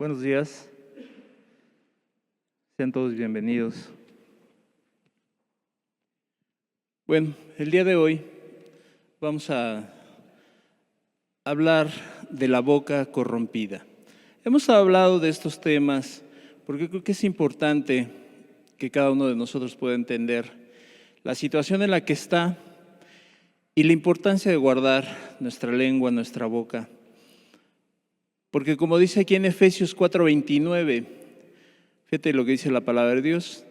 Buenos días, sean todos bienvenidos. Bueno, el día de hoy vamos a hablar de la boca corrompida. Hemos hablado de estos temas porque creo que es importante que cada uno de nosotros pueda entender la situación en la que está y la importancia de guardar nuestra lengua, nuestra boca. Porque como dice aquí en Efesios 4:29, fíjate lo que dice la palabra de Dios: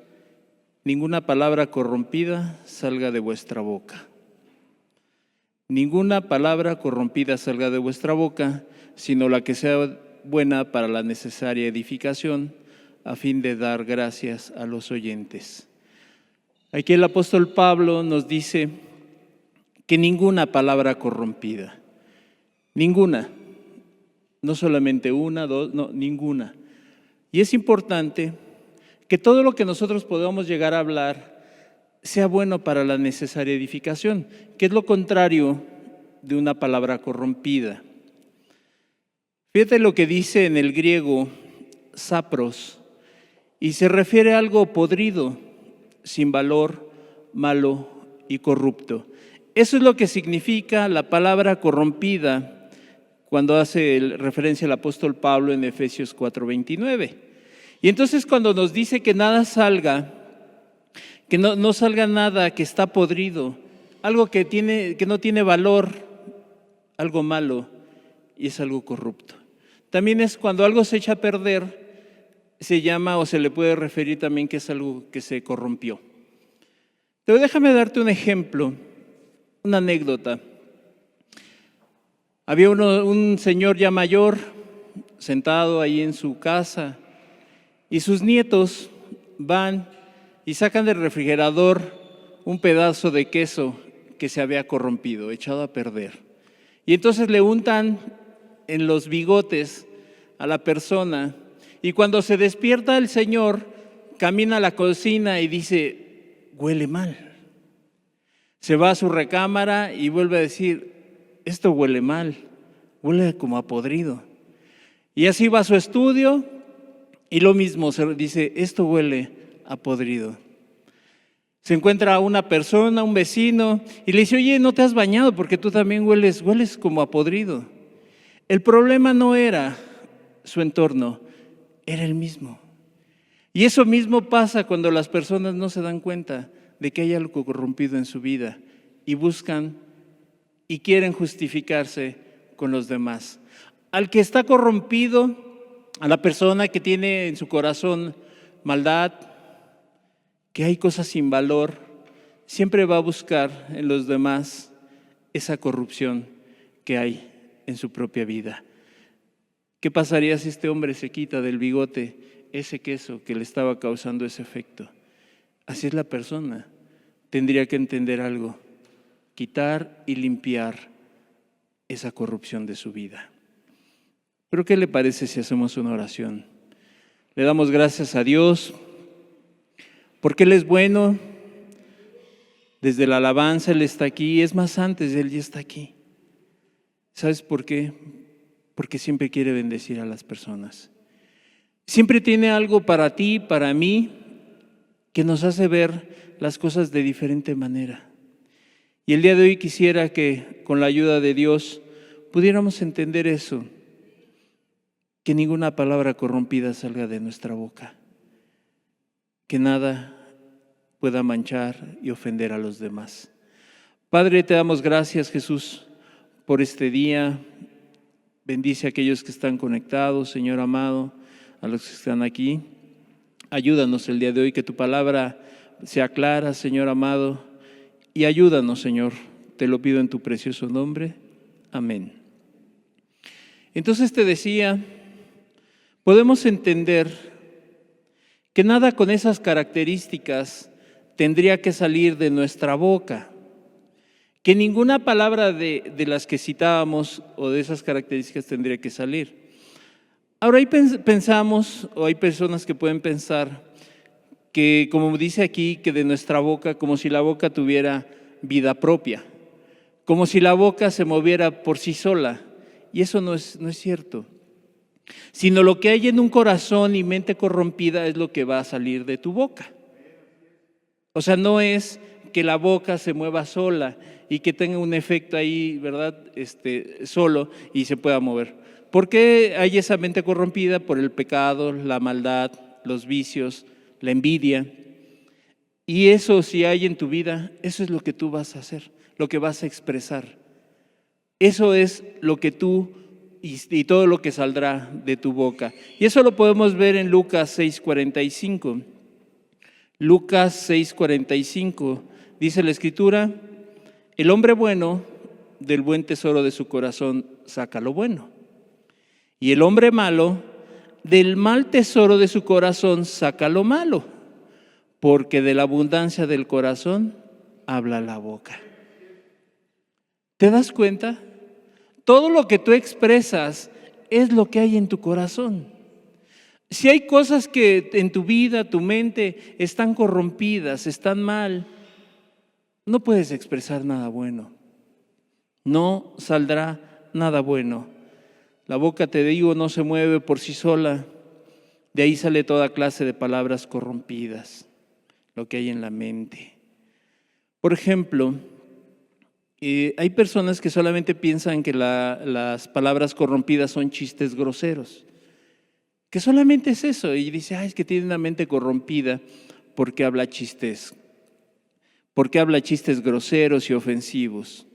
ninguna palabra corrompida salga de vuestra boca. Ninguna palabra corrompida salga de vuestra boca, sino la que sea buena para la necesaria edificación, a fin de dar gracias a los oyentes. Aquí el apóstol Pablo nos dice que ninguna palabra corrompida, ninguna. No solamente una, dos, no, ninguna. Y es importante que todo lo que nosotros podamos llegar a hablar sea bueno para la necesaria edificación, que es lo contrario de una palabra corrompida. Fíjate lo que dice en el griego sapros, y se refiere a algo podrido, sin valor, malo y corrupto. Eso es lo que significa la palabra corrompida cuando hace referencia al apóstol Pablo en Efesios 4:29. Y entonces cuando nos dice que nada salga, que no salga nada que está podrido, algo que no tiene valor, algo malo y es algo corrupto. También es cuando algo se echa a perder, se llama o se le puede referir también que es algo que se corrompió. Pero déjame darte un ejemplo, una anécdota. Había un señor ya mayor sentado ahí en su casa y sus nietos van y sacan del refrigerador un pedazo de queso que se había corrompido, echado a perder. Y entonces le untan en los bigotes a la persona y cuando se despierta el señor, camina a la cocina y dice: huele mal. Se va a su recámara y vuelve a decir: esto huele mal, huele como a podrido. Y así va a su estudio y lo mismo, se dice: esto huele a podrido. Se encuentra a una persona, un vecino, y le dice: oye, ¿no te has bañado? Porque tú también hueles como a podrido. El problema no era su entorno, era el mismo. Y eso mismo pasa cuando las personas no se dan cuenta de que hay algo corrompido en su vida y buscan y quieren justificarse con los demás. Al que está corrompido, a la persona que tiene en su corazón maldad, que hay cosas sin valor, siempre va a buscar en los demás esa corrupción que hay en su propia vida. ¿Qué pasaría si este hombre se quita del bigote ese queso que le estaba causando ese efecto? Así es la persona. Tendría que entender algo: quitar y limpiar esa corrupción de su vida. Pero ¿qué le parece si hacemos una oración? Le damos gracias a Dios porque Él es bueno. Desde la alabanza Él está aquí. Es más, antes Él ya está aquí. ¿Sabes por qué? Porque siempre quiere bendecir a las personas. Siempre tiene algo para ti, para mí, que nos hace ver las cosas de diferente manera. Y el día de hoy quisiera que con la ayuda de Dios pudiéramos entender eso, que ninguna palabra corrompida salga de nuestra boca, que nada pueda manchar y ofender a los demás. Padre, te damos gracias, Jesús, por este día. Bendice a aquellos que están conectados, Señor amado, a los que están aquí. Ayúdanos el día de hoy, que tu palabra sea clara, Señor amado, y ayúdanos, Señor, te lo pido en tu precioso nombre. Amén. Entonces te decía, podemos entender que nada con esas características tendría que salir de nuestra boca, que ninguna palabra de las que citábamos o de esas características tendría que salir. Ahora pensamos, o hay personas que pueden pensar que, como dice aquí, que de nuestra boca, como si la boca tuviera vida propia, como si la boca se moviera por sí sola, y eso no es cierto. sino lo que hay en un corazón y mente corrompida es lo que va a salir de tu boca. O sea, no es que la boca se mueva sola y que tenga un efecto ahí, ¿verdad? Solo y se pueda mover. ¿Por qué hay esa mente corrompida? Por el pecado, la maldad, los vicios, la envidia. Y eso, si hay en tu vida, eso es lo que tú vas a hacer, lo que vas a expresar. Eso es lo que tú y todo lo que saldrá de tu boca. Y eso lo podemos ver en Lucas 6:45. Lucas 6:45 dice la Escritura: el hombre bueno del buen tesoro de su corazón saca lo bueno, y el hombre malo del mal tesoro de su corazón saca lo malo, porque de la abundancia del corazón habla la boca. ¿Te das cuenta? Todo lo que tú expresas es lo que hay en tu corazón. Si hay cosas que en tu vida, tu mente, están corrompidas, están mal, no puedes expresar nada bueno. No saldrá nada bueno. La boca, te digo, no se mueve por sí sola. De ahí sale toda clase de palabras corrompidas, lo que hay en la mente. Por ejemplo, hay personas que solamente piensan que las palabras corrompidas son chistes groseros, que solamente es eso, y dice, es que tiene una mente corrompida porque habla chistes groseros y ofensivos.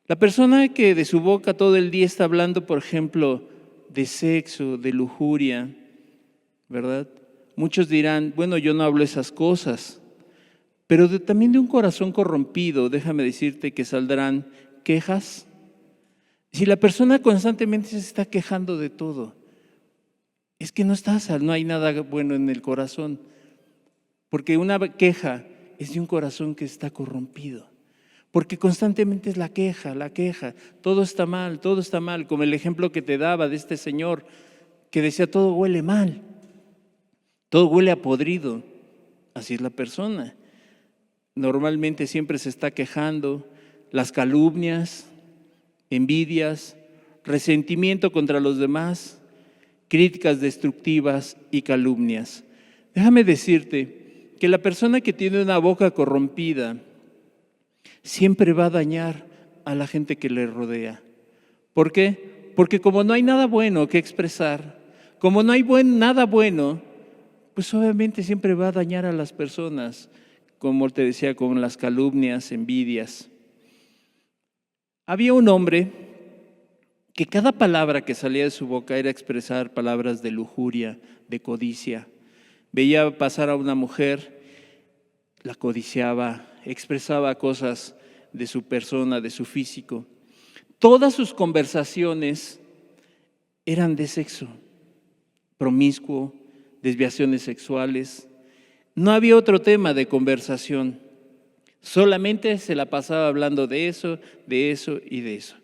La persona que de su boca todo el día está hablando, por ejemplo, de sexo, de lujuria, ¿verdad? Muchos dirán, bueno, yo no hablo esas cosas, pero también de un corazón corrompido, déjame decirte que saldrán quejas. Si la persona constantemente se está quejando de todo, es que no hay nada bueno en el corazón, porque una queja es de un corazón que está corrompido, porque constantemente es la queja, todo está mal, como el ejemplo que te daba de este señor que decía todo huele mal, todo huele a podrido. Así es la persona. Normalmente siempre se está quejando, las calumnias, envidias, resentimiento contra los demás, críticas destructivas y calumnias. Déjame decirte que la persona que tiene una boca corrompida siempre va a dañar a la gente que le rodea. ¿Por qué? Porque como no hay nada bueno que expresar, como no hay nada bueno, pues obviamente siempre va a dañar a las personas, como te decía, con las calumnias, envidias. Había un hombre que cada palabra que salía de su boca era expresar palabras de lujuria, de codicia. Veía pasar a una mujer, la codiciaba, expresaba cosas de su persona, de su físico. Todas sus conversaciones eran de sexo, promiscuo, desviaciones sexuales. No había otro tema de conversación. Solamente se la pasaba hablando de eso y de eso.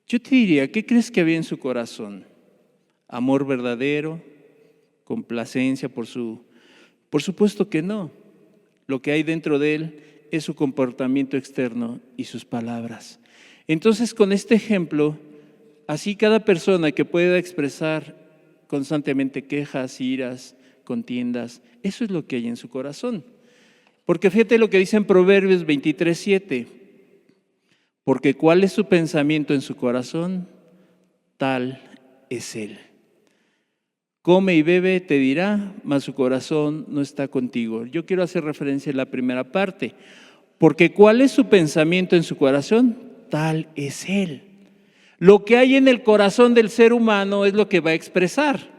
Yo te diría, ¿qué crees que había en su corazón? ¿Amor verdadero? ¿Complacencia por supuesto que no. Lo que hay dentro de él es su comportamiento externo y sus palabras. Entonces, con este ejemplo, así cada persona que pueda expresar constantemente quejas, iras, contiendas, eso es lo que hay en su corazón. Porque fíjate lo que dice en Proverbios 23:7. Porque cuál es su pensamiento en su corazón, tal es él. Come y bebe, te dirá, mas su corazón no está contigo. Yo quiero hacer referencia a la primera parte. Porque cuál es su pensamiento en su corazón, tal es él. Lo que hay en el corazón del ser humano es lo que va a expresar.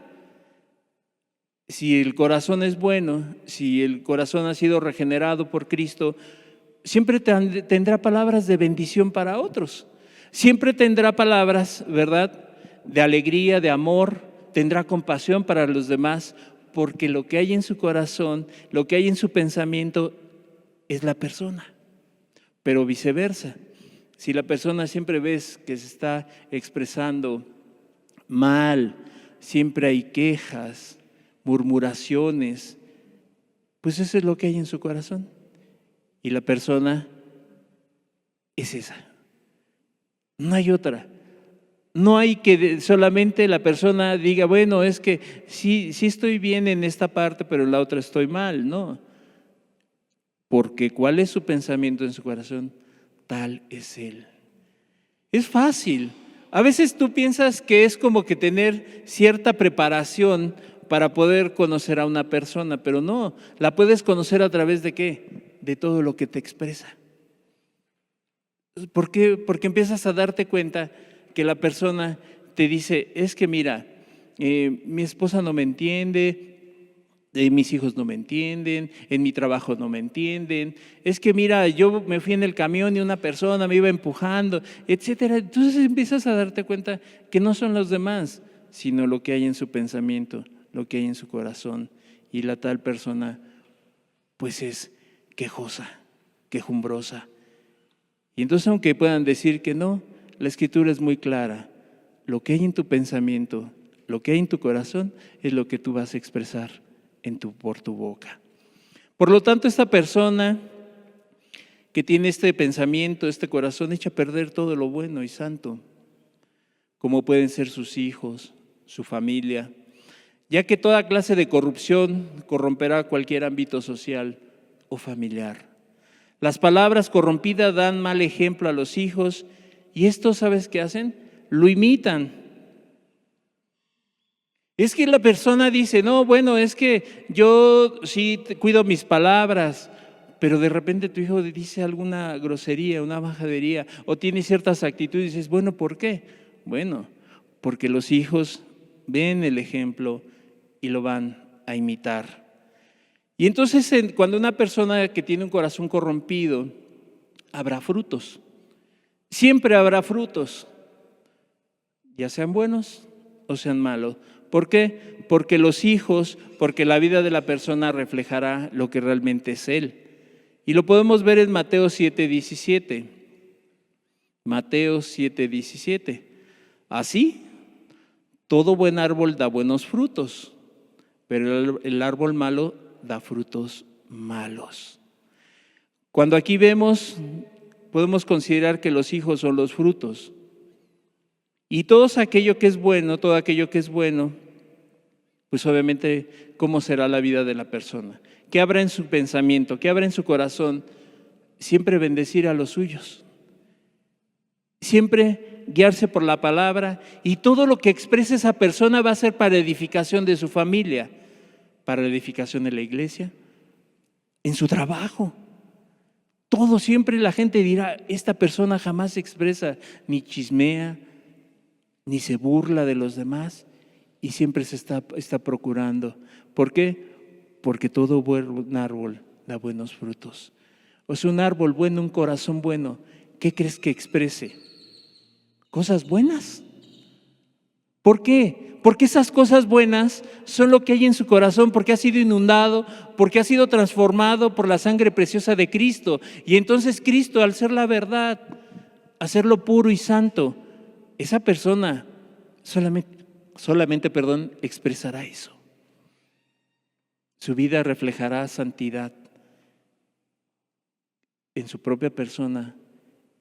Si el corazón es bueno, si el corazón ha sido regenerado por Cristo, siempre tendrá palabras de bendición para otros. Siempre tendrá palabras, ¿verdad?, de alegría, de amor, tendrá compasión para los demás, porque lo que hay en su corazón, lo que hay en su pensamiento es la persona. Pero viceversa, si la persona siempre ves que se está expresando mal, siempre hay quejas, murmuraciones, pues eso es lo que hay en su corazón. Y la persona es esa. No hay otra. No hay que solamente la persona diga, bueno, es que sí estoy bien en esta parte, pero en la otra estoy mal. No, porque ¿cuál es su pensamiento en su corazón? Tal es él. Es fácil. A veces tú piensas que es como que tener cierta preparación para poder conocer a una persona, pero no, la puedes conocer a través de ¿qué? De todo lo que te expresa. ¿Por qué? Porque empiezas a darte cuenta que la persona te dice, es que mira, mi esposa no me entiende, mis hijos no me entienden, en mi trabajo no me entienden, es que mira, yo me fui en el camión y una persona me iba empujando, etcétera. Entonces empiezas a darte cuenta que no son los demás, sino lo que hay en su pensamiento, lo que hay en su corazón. Y la tal persona, pues es quejosa, quejumbrosa. Y entonces, aunque puedan decir que no, la Escritura es muy clara. Lo que hay en tu pensamiento, lo que hay en tu corazón, es lo que tú vas a expresar por tu boca. Por lo tanto, esta persona que tiene este pensamiento, este corazón, echa a perder todo lo bueno y santo, como pueden ser sus hijos, su familia, ya que toda clase de corrupción corromperá cualquier ámbito social o familiar. Las palabras corrompidas dan mal ejemplo a los hijos y estos, ¿sabes qué hacen? Lo imitan. Es que la persona dice, no, bueno, es que yo sí cuido mis palabras, pero de repente tu hijo dice alguna grosería, una majadería, o tiene ciertas actitudes y dices, bueno, ¿por qué? Bueno, porque los hijos ven el ejemplo y lo van a imitar. Y entonces cuando una persona que tiene un corazón corrompido, habrá frutos. Siempre habrá frutos, ya sean buenos o sean malos. ¿Por qué? Porque los hijos, porque la vida de la persona reflejará lo que realmente es él. Y lo podemos ver en Mateo 7:17. Mateo 7:17. Así, todo buen árbol da buenos frutos, pero el árbol malo da frutos malos. Cuando aquí vemos, podemos considerar que los hijos son los frutos. Y todo aquello que es bueno, pues obviamente, ¿cómo será la vida de la persona? ¿Qué habrá en su pensamiento? ¿Qué habrá en su corazón? Siempre bendecir a los suyos. Siempre guiarse por la palabra y todo lo que exprese esa persona va a ser para edificación de su familia, para la edificación de la iglesia, en su trabajo. Todo siempre la gente dirá, esta persona jamás se expresa, ni chismea, ni se burla de los demás y siempre se está procurando. ¿Por qué? Porque todo buen árbol da buenos frutos. O sea, un árbol bueno, un corazón bueno, ¿qué crees que exprese? ¿Cosas buenas? ¿Por qué? Porque esas cosas buenas son lo que hay en su corazón, porque ha sido inundado, porque ha sido transformado por la sangre preciosa de Cristo. Y entonces Cristo, al ser la verdad, hacerlo puro y santo, esa persona solamente, expresará eso. Su vida reflejará santidad en su propia persona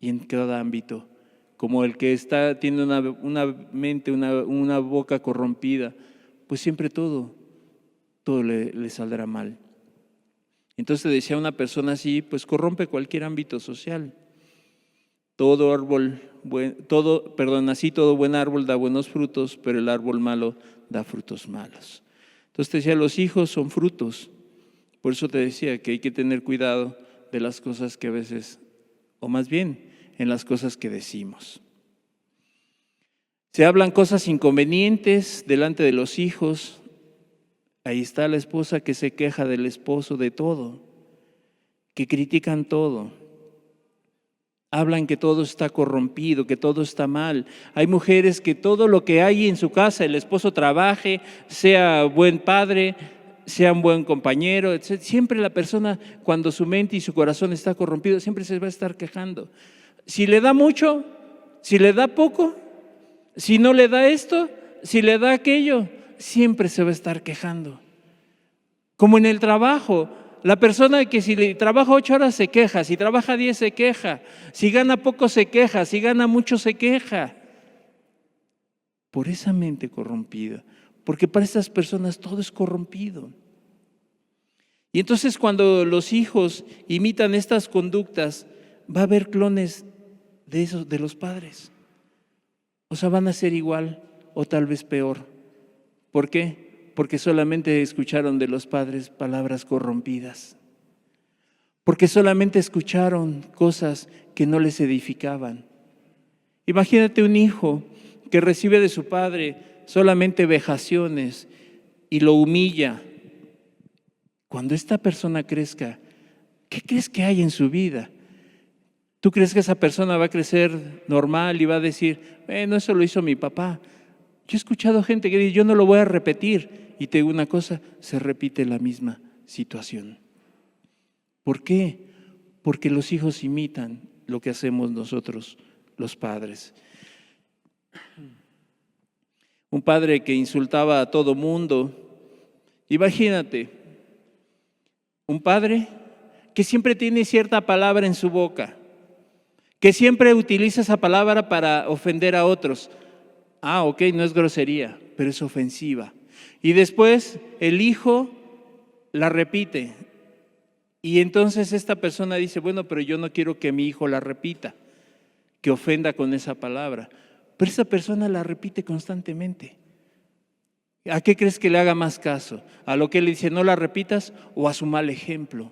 y en cada ámbito. Como el que tiene una mente, una boca corrompida, pues siempre todo le saldrá mal. Entonces decía una persona así, pues corrompe cualquier ámbito social. Así todo buen árbol da buenos frutos, pero el árbol malo da frutos malos. Entonces te decía, los hijos son frutos. Por eso te decía que hay que tener cuidado de las cosas que a veces, o más bien, en las cosas que decimos. Se hablan cosas inconvenientes delante de los hijos. Ahí está la esposa que se queja del esposo de todo, que critican todo. Hablan que todo está corrompido, que todo está mal. Hay mujeres que todo lo que hay en su casa, el esposo trabaje, sea buen padre, sea un buen compañero, etc. Siempre la persona, cuando su mente y su corazón está corrompido, siempre se va a estar quejando. Si le da mucho, si le da poco, si no le da esto, si le da aquello, siempre se va a estar quejando. Como en el trabajo, la persona que si trabaja 8 horas se queja, si trabaja 10 se queja, si gana poco se queja, si gana mucho se queja. por esa mente corrompida, porque para estas personas todo es corrompido. Y entonces cuando los hijos imitan estas conductas, va a haber clones de esos, de los padres. O sea, van a ser igual o tal vez peor. ¿Por qué? Porque solamente escucharon de los padres palabras corrompidas. Porque solamente escucharon cosas que no les edificaban. Imagínate un hijo que recibe de su padre solamente vejaciones y lo humilla. Cuando esta persona crezca, ¿qué crees que hay en su vida? ¿Tú crees que esa persona va a crecer normal y va a decir, bueno, eso lo hizo mi papá? Yo he escuchado gente que dice, yo no lo voy a repetir. Y te digo una cosa, se repite la misma situación. ¿Por qué? Porque los hijos imitan lo que hacemos nosotros, los padres. Un padre que insultaba a todo mundo. Imagínate, un padre que siempre tiene cierta palabra en su boca, que siempre utiliza esa palabra para ofender a otros. Ok, no es grosería, pero es ofensiva. Y después el hijo la repite. Y entonces esta persona dice, bueno, pero yo no quiero que mi hijo la repita, que ofenda con esa palabra. Pero esa persona la repite constantemente. ¿A qué crees que le haga más caso? ¿A lo que él dice, no la repitas, o a su mal ejemplo?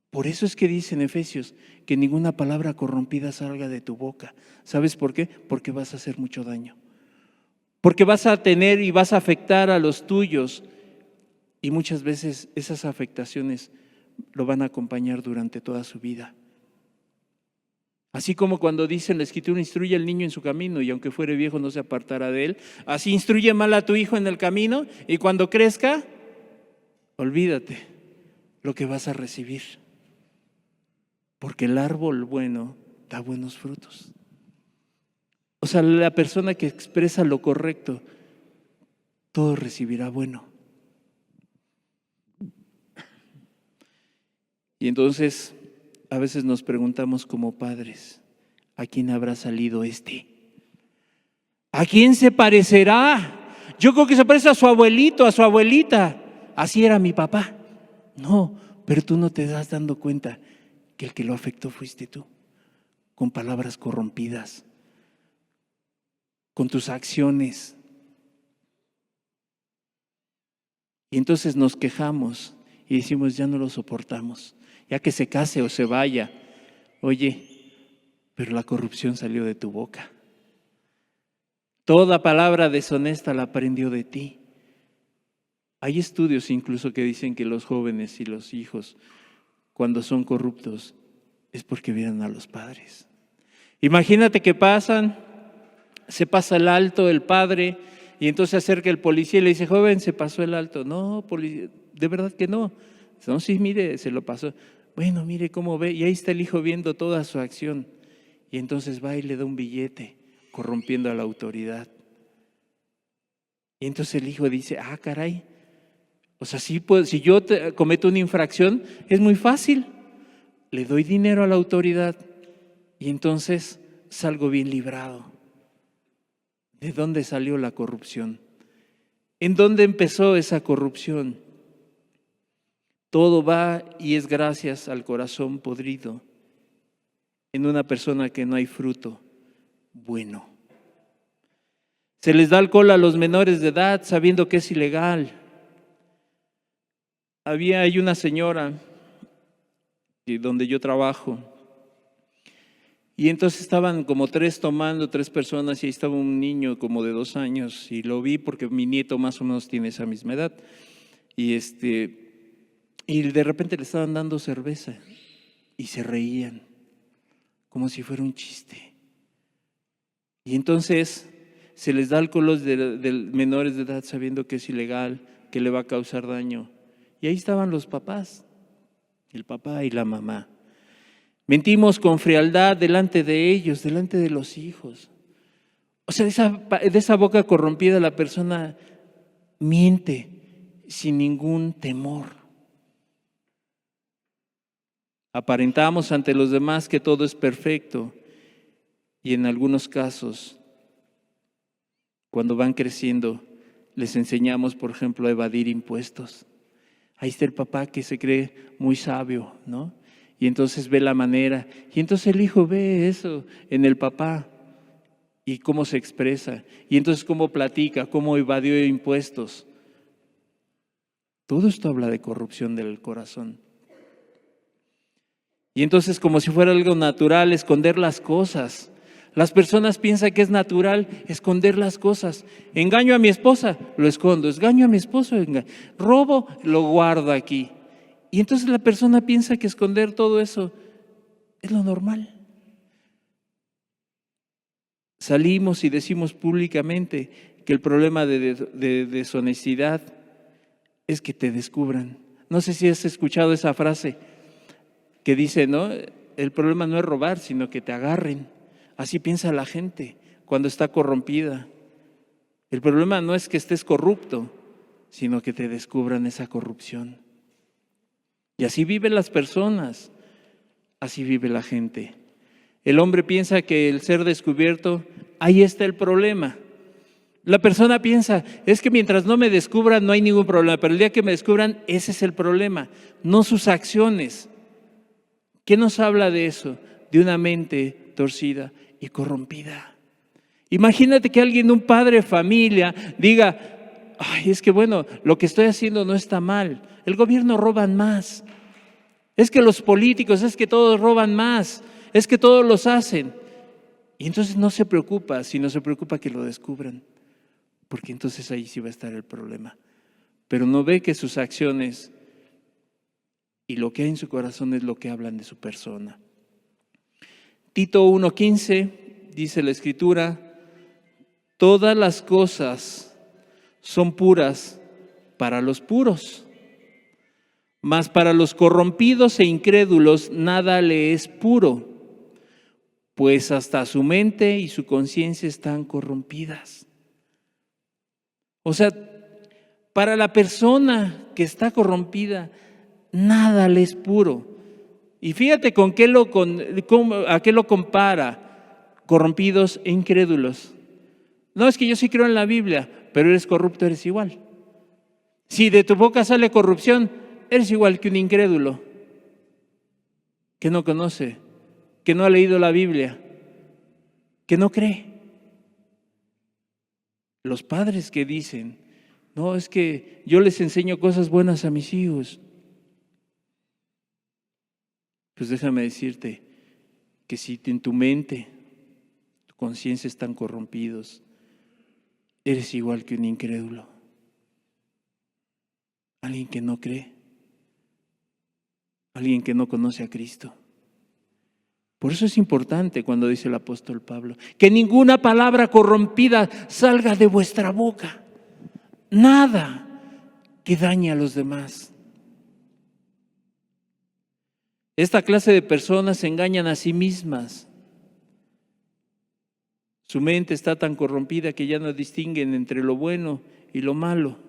Por eso es que dice en Efesios que ninguna palabra corrompida salga de tu boca. ¿Sabes por qué? Porque vas a hacer mucho daño. Porque vas a tener y vas a afectar a los tuyos. Y muchas veces esas afectaciones lo van a acompañar durante toda su vida. Así como cuando dice en la Escritura, instruye al niño en su camino y aunque fuere viejo no se apartará de él. Así instruye mal a tu hijo en el camino y cuando crezca, olvídate lo que vas a recibir. Porque el árbol bueno da buenos frutos. O sea, la persona que expresa lo correcto, todo recibirá bueno. Y entonces, a veces nos preguntamos como padres, ¿a quién habrá salido este? ¿A quién se parecerá? Yo creo que se parece a su abuelito, a su abuelita. Así era mi papá. No, pero tú no te das dando cuenta que el que lo afectó fuiste tú, con palabras corrompidas, con tus acciones. Y entonces nos quejamos y decimos, ya no lo soportamos, ya que se case o se vaya. Oye, pero la corrupción salió de tu boca. Toda palabra deshonesta la aprendió de ti. Hay estudios incluso que dicen que los jóvenes y los hijos, cuando son corruptos, es porque vieron a los padres. Imagínate que se pasa el alto el padre y entonces se acerca el policía y le dice, joven, se pasó el alto. No, policía, de verdad que no. No, sí, mire, se lo pasó. Bueno, mire cómo ve. Y ahí está el hijo viendo toda su acción. Y entonces va y le da un billete, corrompiendo a la autoridad. Y entonces el hijo dice, caray. O sea, si yo cometo una infracción, es muy fácil. Le doy dinero a la autoridad y entonces salgo bien librado. ¿De dónde salió la corrupción? ¿En dónde empezó esa corrupción? Todo va y es gracias al corazón podrido en una persona que no hay fruto bueno. Se les da alcohol a los menores de edad sabiendo que es ilegal. Hay una señora donde yo trabajo y entonces estaban como tres personas y ahí estaba un niño como de 2 años y lo vi porque mi nieto más o menos tiene esa misma edad y de repente le estaban dando cerveza y se reían como si fuera un chiste. Y entonces se les da alcohol de menores de edad sabiendo que es ilegal, que le va a causar daño. Y ahí estaban los papás, el papá y la mamá. Mentimos con frialdad delante de ellos, delante de los hijos. O sea, de esa boca corrompida la persona miente sin ningún temor. Aparentamos ante los demás que todo es perfecto y en algunos casos Cuando van creciendo, les enseñamos, por ejemplo, a evadir impuestos. Ahí está el papá que se cree muy sabio, ¿no? Y entonces ve la manera. Y entonces el hijo ve eso en el papá y cómo se expresa. Y entonces cómo platica, cómo evadió impuestos. Todo esto habla de corrupción del corazón. Y entonces, como si fuera algo natural, esconder las cosas. Las personas piensan que es natural esconder las cosas. Engaño a mi esposa, lo escondo. Engaño a mi esposo, robo, lo guardo aquí. Y entonces la persona piensa que esconder todo eso es lo normal. Salimos y decimos públicamente que el problema de deshonestidad es que te descubran. No sé si has escuchado esa frase que dice, ¿no? El problema no es robar, sino que te agarren. Así piensa la gente cuando está corrompida. El problema no es que estés corrupto, sino que te descubran esa corrupción. Y así viven las personas, así vive la gente. El hombre piensa que el ser descubierto, ahí está el problema. La persona piensa, es que mientras no me descubran no hay ningún problema, pero el día que me descubran, ese es el problema, no sus acciones. ¿Qué nos habla de eso? De una mente torcida y corrompida. Imagínate que alguien, un padre de familia, diga, ay, es que bueno, lo que estoy haciendo no está mal. El gobierno roban más. Es que los políticos, es que todos roban más. Es que todos los hacen. Y entonces no se preocupa, sino se preocupa que lo descubran. Porque entonces ahí sí va a estar el problema. Pero no ve que sus acciones y lo que hay en su corazón es lo que hablan de su persona. Tito 1:15 dice la Escritura, todas las cosas son puras para los puros, mas para los corrompidos e incrédulos nada le es puro, pues hasta su mente y su conciencia están corrompidas. O sea, para la persona que está corrompida, nada le es puro. Y fíjate a qué lo compara, corrompidos e incrédulos. No, es que yo sí creo en la Biblia, pero eres corrupto, eres igual. Si de tu boca sale corrupción, eres igual que un incrédulo, que no conoce, que no ha leído la Biblia, que no cree. Los padres que dicen, no, es que yo les enseño cosas buenas a mis hijos. Pues déjame decirte que si en tu mente, tu conciencia están corrompidos, eres igual que un incrédulo. Alguien que no cree, alguien que no conoce a Cristo. Por eso es importante cuando dice el apóstol Pablo, que ninguna palabra corrompida salga de vuestra boca, nada que dañe a los demás. Esta clase de personas se engañan a sí mismas. Su mente está tan corrompida que ya no distinguen entre lo bueno y lo malo.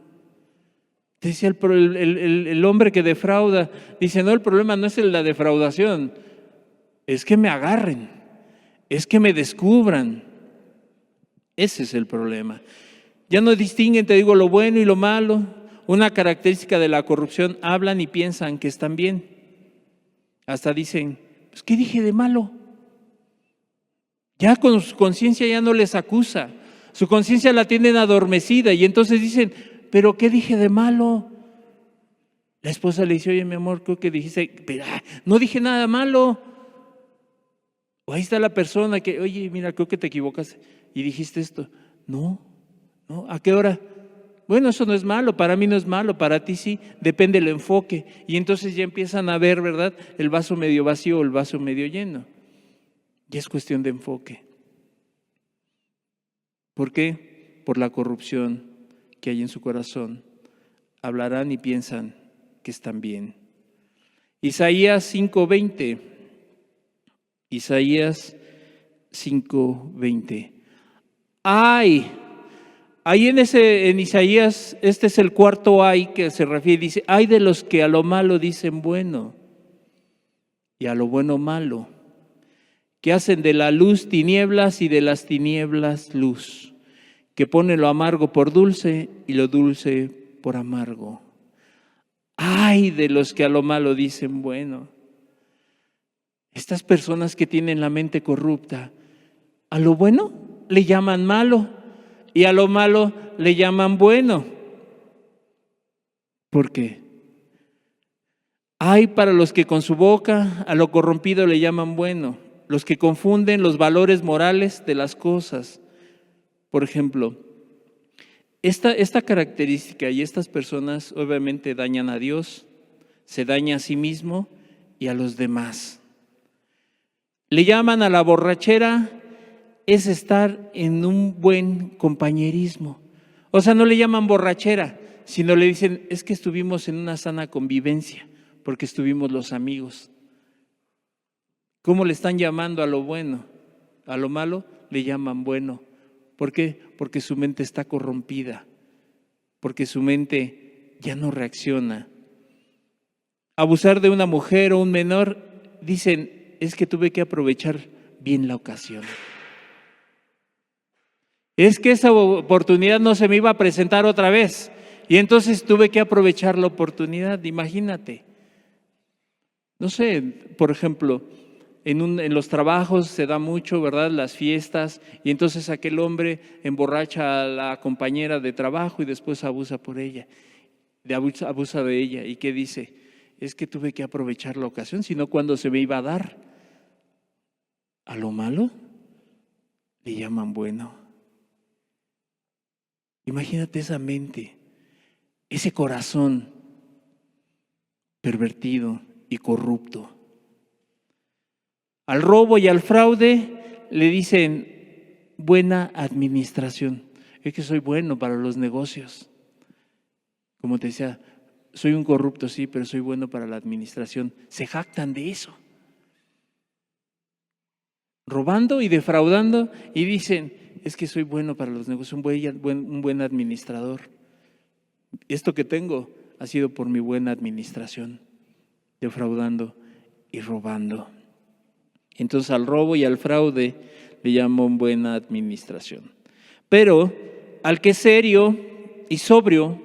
Decía el hombre que defrauda, dice, no, el problema no es la defraudación, es que me agarren, es que me descubran. Ese es el problema. Ya no distinguen, te digo, lo bueno y lo malo. Una característica de la corrupción, hablan y piensan que están bien. Hasta dicen, pues, ¿qué dije de malo? Ya con su conciencia ya no les acusa. Su conciencia la tienen adormecida y entonces dicen, ¿pero qué dije de malo? La esposa le dice, oye, mi amor, creo que dijiste, pero no dije nada malo. O ahí está la persona que, oye, mira, creo que te equivocaste y dijiste esto. No, ¿a qué hora? Bueno, eso no es malo, para mí no es malo, para ti sí, depende del enfoque. Y entonces ya empiezan a ver, ¿verdad?, el vaso medio vacío o el vaso medio lleno. Y es cuestión de enfoque. ¿Por qué? Por la corrupción que hay en su corazón. Hablarán y piensan que están bien. Isaías 5:20. Isaías 5:20. ¡Ay! Ahí en Isaías, este es el cuarto ay que se refiere, dice, ay de los que a lo malo dicen bueno y a lo bueno malo, que hacen de la luz tinieblas y de las tinieblas luz, que pone lo amargo por dulce y lo dulce por amargo. Ay de los que a lo malo dicen bueno. Estas personas que tienen la mente corrupta, a lo bueno le llaman malo y a lo malo le llaman bueno. ¿Por qué? Ay para los que con su boca a lo corrompido le llaman bueno, los que confunden los valores morales de las cosas. Por ejemplo, esta característica y estas personas obviamente dañan a Dios, se daña a sí mismo y a los demás. Le llaman a la borrachera, es estar en un buen compañerismo. O sea, no le llaman borrachera, sino le dicen, es que estuvimos en una sana convivencia, porque estuvimos los amigos. ¿Cómo le están llamando a lo bueno? A lo malo le llaman bueno. ¿Por qué? Porque su mente está corrompida, porque su mente ya no reacciona. Abusar de una mujer o un menor, dicen, es que tuve que aprovechar bien la ocasión. Es que esa oportunidad no se me iba a presentar otra vez y entonces tuve que aprovechar la oportunidad, imagínate. No sé, por ejemplo, en los trabajos se da mucho, ¿verdad? Las fiestas, y entonces aquel hombre emborracha a la compañera de trabajo y después abusa por ella, abusa de ella. ¿Y qué dice? Es que tuve que aprovechar la ocasión, sino cuando se me iba a dar. A lo malo le llaman bueno. Imagínate esa mente, ese corazón pervertido y corrupto. Al robo y al fraude le dicen buena administración. Es que soy bueno para los negocios. Como te decía, soy un corrupto, sí, pero soy bueno para la administración. Se jactan de eso. Robando y defraudando y dicen, es que soy bueno para los negocios, un buen administrador. Esto que tengo ha sido por mi buena administración, defraudando y robando. Entonces al robo y al fraude le llaman buena administración. Pero al que es serio y sobrio,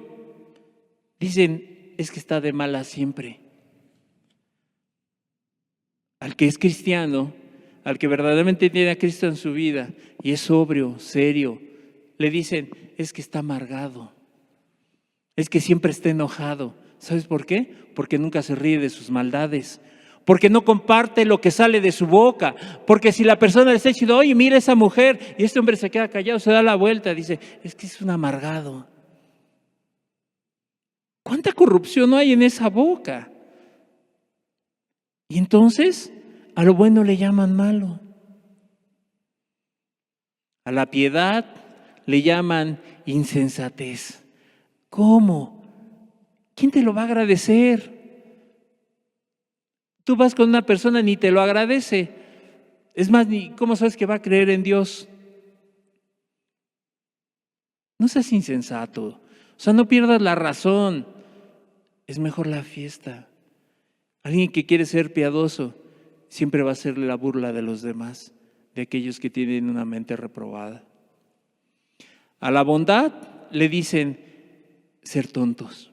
dicen, es que está de mala siempre. Al que es cristiano, al que verdaderamente tiene a Cristo en su vida y es sobrio, serio, le dicen, es que está amargado, es que siempre está enojado. ¿Sabes por qué? Porque nunca se ríe de sus maldades, porque no comparte lo que sale de su boca, porque si la persona le está diciendo, oye, mira esa mujer, y este hombre se queda callado, se da la vuelta, dice, es que es un amargado. ¿Cuánta corrupción no hay en esa boca? Y entonces, a lo bueno le llaman malo. A la piedad le llaman insensatez. ¿Cómo? ¿Quién te lo va a agradecer? Tú vas con una persona ni te lo agradece. Es más, ¿cómo sabes que va a creer en Dios? No seas insensato. O sea, no pierdas la razón. Es mejor la fiesta. Alguien que quiere ser piadoso siempre va a hacerle la burla de los demás, de aquellos que tienen una mente reprobada. A la bondad le dicen ser tontos.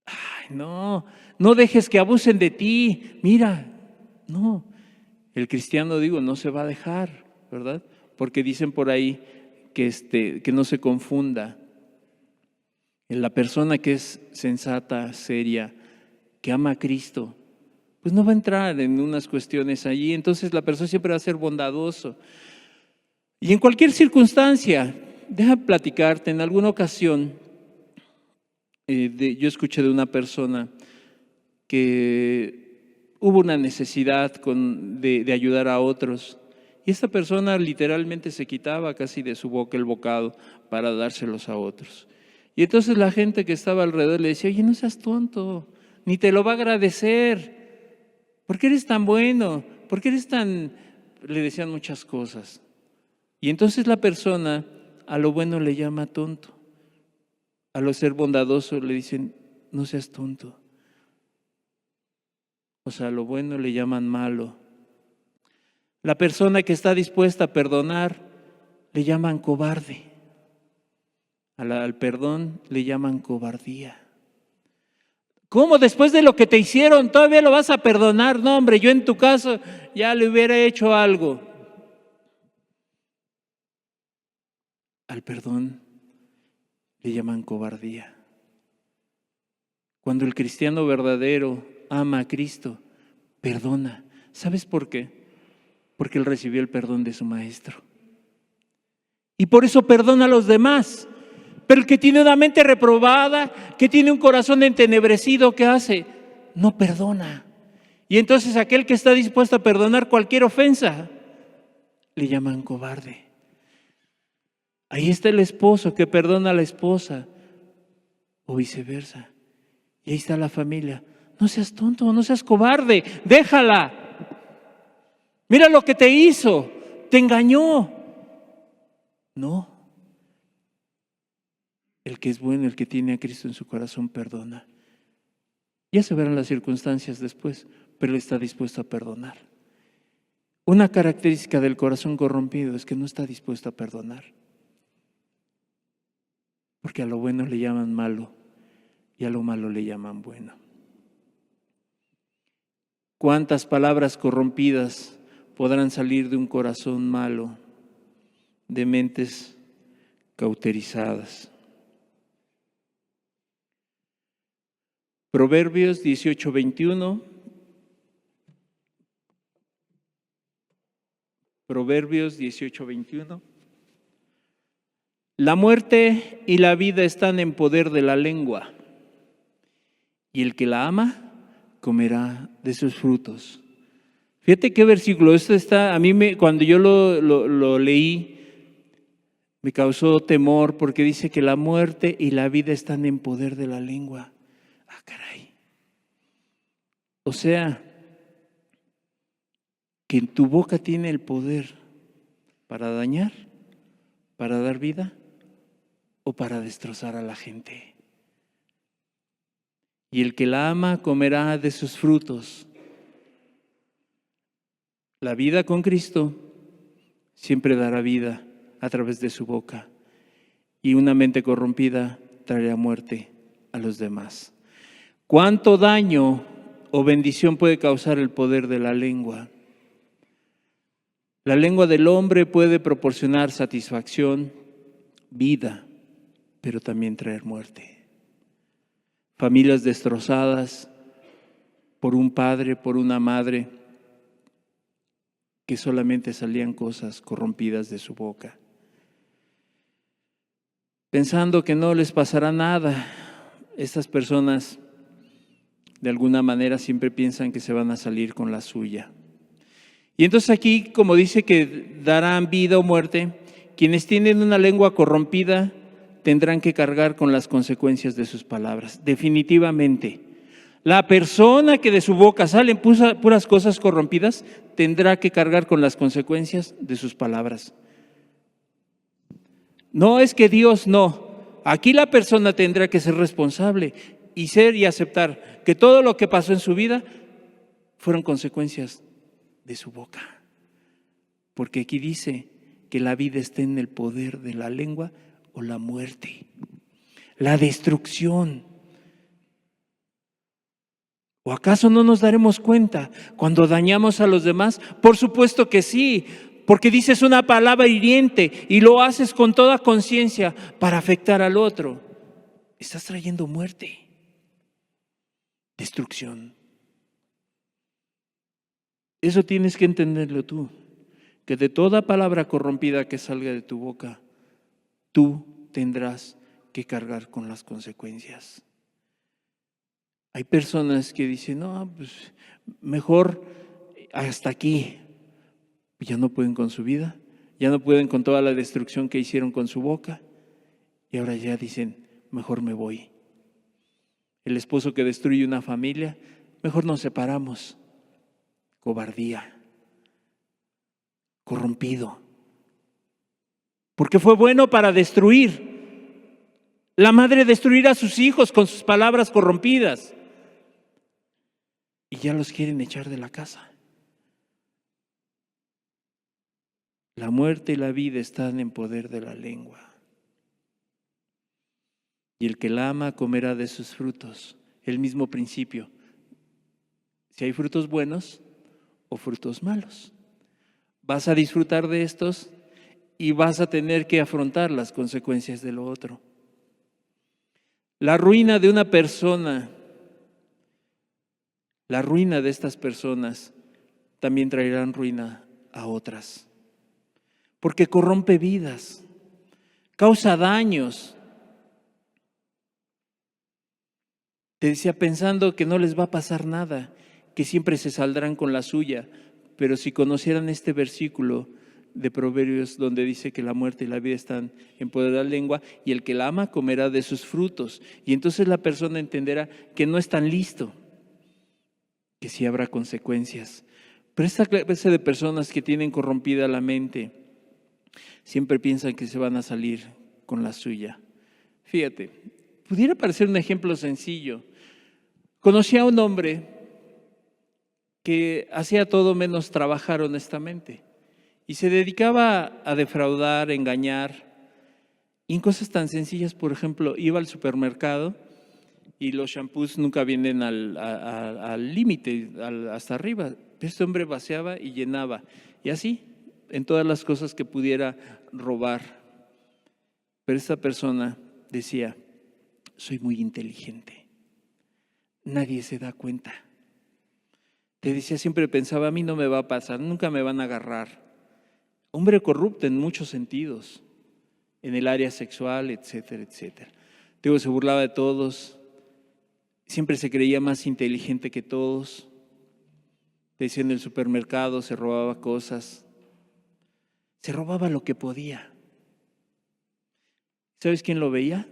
Ay, no dejes que abusen de ti. Mira, no. El cristiano, no se va a dejar, ¿verdad? Porque dicen por ahí que no se confunda. La persona que es sensata, seria, que ama a Cristo, pues no va a entrar en unas cuestiones allí. Entonces la persona siempre va a ser bondadoso. Y en cualquier circunstancia, deja platicarte, en alguna ocasión, yo escuché de una persona que hubo una necesidad de ayudar a otros. Y esta persona literalmente se quitaba casi de su boca el bocado para dárselos a otros. Y entonces la gente que estaba alrededor le decía, oye, no seas tonto, ni te lo va a agradecer. ¿Por qué eres tan bueno? ¿Por qué eres tan...? Le decían muchas cosas. Y entonces la persona a lo bueno le llama tonto. A lo ser bondadoso le dicen, no seas tonto. O sea, a lo bueno le llaman malo. La persona que está dispuesta a perdonar, le llaman cobarde. Al perdón le llaman cobardía. ¿Cómo después de lo que te hicieron todavía lo vas a perdonar? No, hombre, yo en tu caso ya le hubiera hecho algo. Al perdón le llaman cobardía. Cuando el cristiano verdadero ama a Cristo, perdona. ¿Sabes por qué? Porque él recibió el perdón de su maestro. Y por eso perdona a los demás. Pero el que tiene una mente reprobada, que tiene un corazón entenebrecido, ¿qué hace? No perdona. Y entonces aquel que está dispuesto a perdonar cualquier ofensa, le llaman cobarde. Ahí está el esposo que perdona a la esposa, o viceversa. Y ahí está la familia. No seas tonto, no seas cobarde, déjala. Mira lo que te hizo, te engañó. No. El que es bueno, el que tiene a Cristo en su corazón, perdona. Ya se verán las circunstancias después, pero él está dispuesto a perdonar. Una característica del corazón corrompido es que no está dispuesto a perdonar. Porque a lo bueno le llaman malo y a lo malo le llaman bueno. ¿Cuántas palabras corrompidas podrán salir de un corazón malo, de mentes cauterizadas? Proverbios 18:21. Proverbios 18:21. La muerte y la vida están en poder de la lengua, y el que la ama comerá de sus frutos. Fíjate qué versículo, esto está, cuando yo lo leí, me causó temor porque dice que la muerte y la vida están en poder de la lengua. Ah, caray. O sea, que en tu boca tiene el poder para dañar, para dar vida o para destrozar a la gente. Y el que la ama comerá de sus frutos. La vida con Cristo siempre dará vida a través de su boca, y una mente corrompida traerá muerte a los demás. ¿Cuánto daño o bendición puede causar el poder de la lengua? La lengua del hombre puede proporcionar satisfacción, vida, pero también traer muerte. Familias destrozadas por un padre, por una madre, que solamente salían cosas corrompidas de su boca. Pensando que no les pasará nada, estas personas de alguna manera siempre piensan que se van a salir con la suya. Y entonces aquí, como dice que darán vida o muerte, quienes tienen una lengua corrompida tendrán que cargar con las consecuencias de sus palabras. Definitivamente, la persona que de su boca salen puras cosas corrompidas tendrá que cargar con las consecuencias de sus palabras. No es que Dios no. Aquí la persona tendrá que ser responsable y ser y aceptar que todo lo que pasó en su vida fueron consecuencias de su boca. Porque aquí dice que la vida está en el poder de la lengua o la muerte, la destrucción. ¿O acaso no nos daremos cuenta cuando dañamos a los demás? Por supuesto que sí, porque dices una palabra hiriente y lo haces con toda conciencia para afectar al otro. Estás trayendo muerte, destrucción. Eso tienes que entenderlo tú, que de toda palabra corrompida que salga de tu boca, tú tendrás que cargar con las consecuencias. Hay personas que dicen, no, pues mejor hasta aquí. Ya no pueden con su vida, ya no pueden con toda la destrucción que hicieron con su boca, y ahora ya dicen, mejor me voy. El esposo que destruye una familia, mejor nos separamos. Cobardía, corrompido, porque fue bueno para destruir. La madre destruir a sus hijos con sus palabras corrompidas y ya los quieren echar de la casa. La muerte y la vida están en poder de la lengua. Y el que la ama comerá de sus frutos. El mismo principio. Si hay frutos buenos o frutos malos. Vas a disfrutar de estos y vas a tener que afrontar las consecuencias de lo otro. La ruina de una persona, la ruina de estas personas también traerán ruina a otras. Porque corrompe vidas, causa daños. Te decía, pensando que no les va a pasar nada, que siempre se saldrán con la suya, pero si conocieran este versículo de Proverbios donde dice que la muerte y la vida están en poder de la lengua y el que la ama comerá de sus frutos, y entonces la persona entenderá que no es tan listo, que sí habrá consecuencias. Pero esta clase de personas que tienen corrompida la mente siempre piensan que se van a salir con la suya. Fíjate, pudiera parecer un ejemplo sencillo. Conocí a un hombre que hacía todo menos trabajar honestamente y se dedicaba a defraudar, engañar, y en cosas tan sencillas. Por ejemplo, iba al supermercado y los shampoos nunca vienen al límite, hasta arriba. Este hombre vaciaba y llenaba, y así en todas las cosas que pudiera robar. Pero esta persona decía, soy muy inteligente, nadie se da cuenta. Te decía, siempre pensaba, a mí no me va a pasar, nunca me van a agarrar. Hombre corrupto en muchos sentidos, en el área sexual, etcétera, etcétera. Digo, se burlaba de todos, siempre se creía más inteligente que todos. Te decía, en el supermercado se robaba cosas, se robaba lo que podía. ¿Sabes quién lo veía?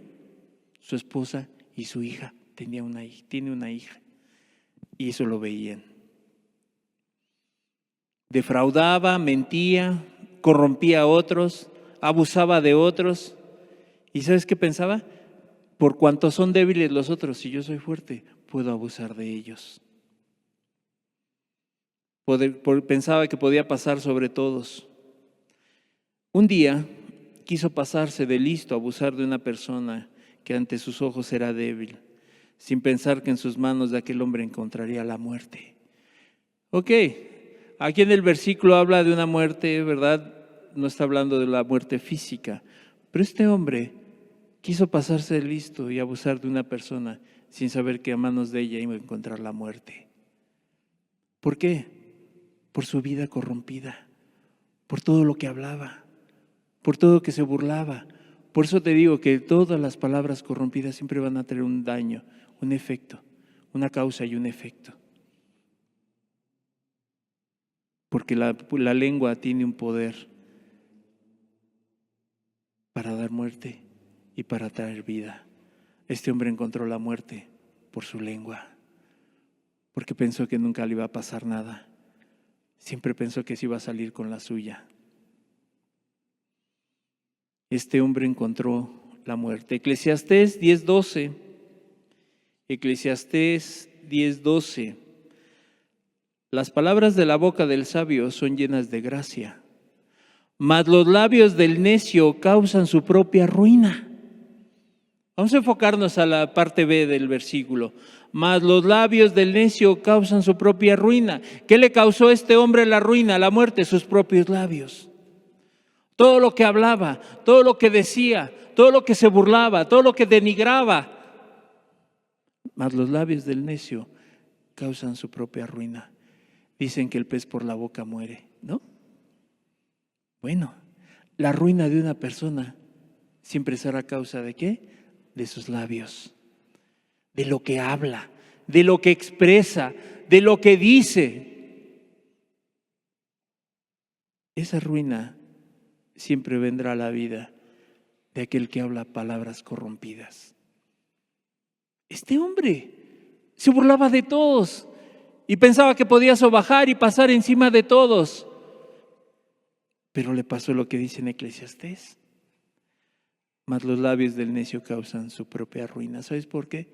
Su esposa y su hija. Tiene una hija, y eso lo veían. Defraudaba, mentía, corrompía a otros, abusaba de otros. ¿Y sabes qué pensaba? Por cuanto son débiles los otros, si yo soy fuerte, puedo abusar de ellos. Pensaba que podía pasar sobre todos. Un día quiso pasarse de listo a abusar de una persona que ante sus ojos era débil, sin pensar que en sus manos de aquel hombre encontraría la muerte. Ok, aquí en el versículo habla de una muerte, ¿verdad? No está hablando de la muerte física, pero este hombre quiso pasarse de listo y abusar de una persona sin saber que a manos de ella iba a encontrar la muerte. ¿Por qué? Por su vida corrompida, por todo lo que hablaba, por todo lo que se burlaba. Por eso te digo que todas las palabras corrompidas siempre van a tener un daño, un efecto, una causa y un efecto. Porque la lengua tiene un poder para dar muerte y para traer vida. Este hombre encontró la muerte por su lengua, porque pensó que nunca le iba a pasar nada. Siempre pensó que se iba a salir con la suya. Este hombre encontró la muerte. Eclesiastés 10:12. Eclesiastés 10:12. Las palabras de la boca del sabio son llenas de gracia, mas los labios del necio causan su propia ruina. Vamos a enfocarnos a la parte B del versículo. Mas los labios del necio causan su propia ruina. ¿Qué le causó a este hombre la ruina, la muerte? Sus propios labios. Todo lo que hablaba, todo lo que decía, todo lo que se burlaba, todo lo que denigraba. Mas los labios del necio causan su propia ruina. Dicen que el pez por la boca muere, ¿no? Bueno, la ruina de una persona siempre será causa ¿de qué? De sus labios, de lo que habla, de lo que expresa, de lo que dice. Esa ruina siempre vendrá a la vida de aquel que habla palabras corrompidas. Este hombre se burlaba de todos y pensaba que podía sobajar y pasar encima de todos. Pero le pasó lo que dice en Eclesiastés. Mas los labios del necio causan su propia ruina. ¿Sabes por qué?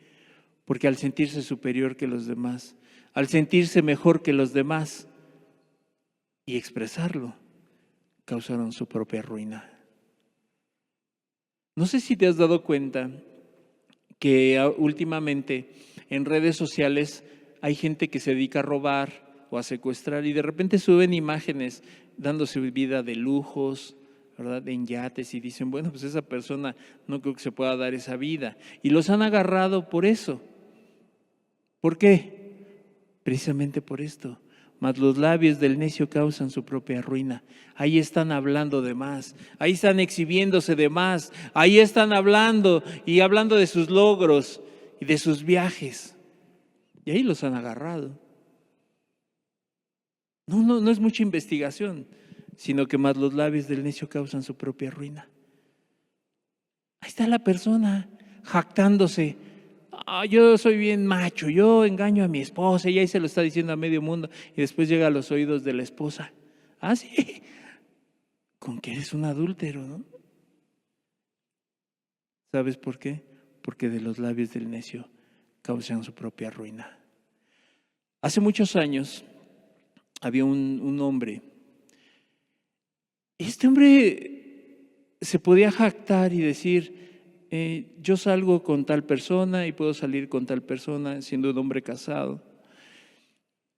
Porque al sentirse superior que los demás, al sentirse mejor que los demás y expresarlo, causaron su propia ruina. No sé si te has dado cuenta que últimamente en redes sociales hay gente que se dedica a robar o a secuestrar y de repente suben imágenes dándose vida de lujos, ¿verdad?, en yates, y dicen, bueno, pues esa persona no creo que se pueda dar esa vida. Y los han agarrado por eso. ¿Por qué? Precisamente por esto. Mas los labios del necio causan su propia ruina. Ahí están hablando de más, ahí están exhibiéndose de más, ahí están hablando y hablando de sus logros y de sus viajes. Y ahí los han agarrado. No es mucha investigación, sino que más los labios del necio causan su propia ruina. Ahí está la persona jactándose. Yo soy bien macho, yo engaño a mi esposa, y ahí se lo está diciendo a medio mundo, y después llega a los oídos de la esposa. Sí, con que eres un adúltero, ¿no? ¿Sabes por qué? Porque de los labios del necio causan su propia ruina. Hace muchos años había un hombre. Este hombre se podía jactar y decir, yo salgo con tal persona y puedo salir con tal persona siendo un hombre casado.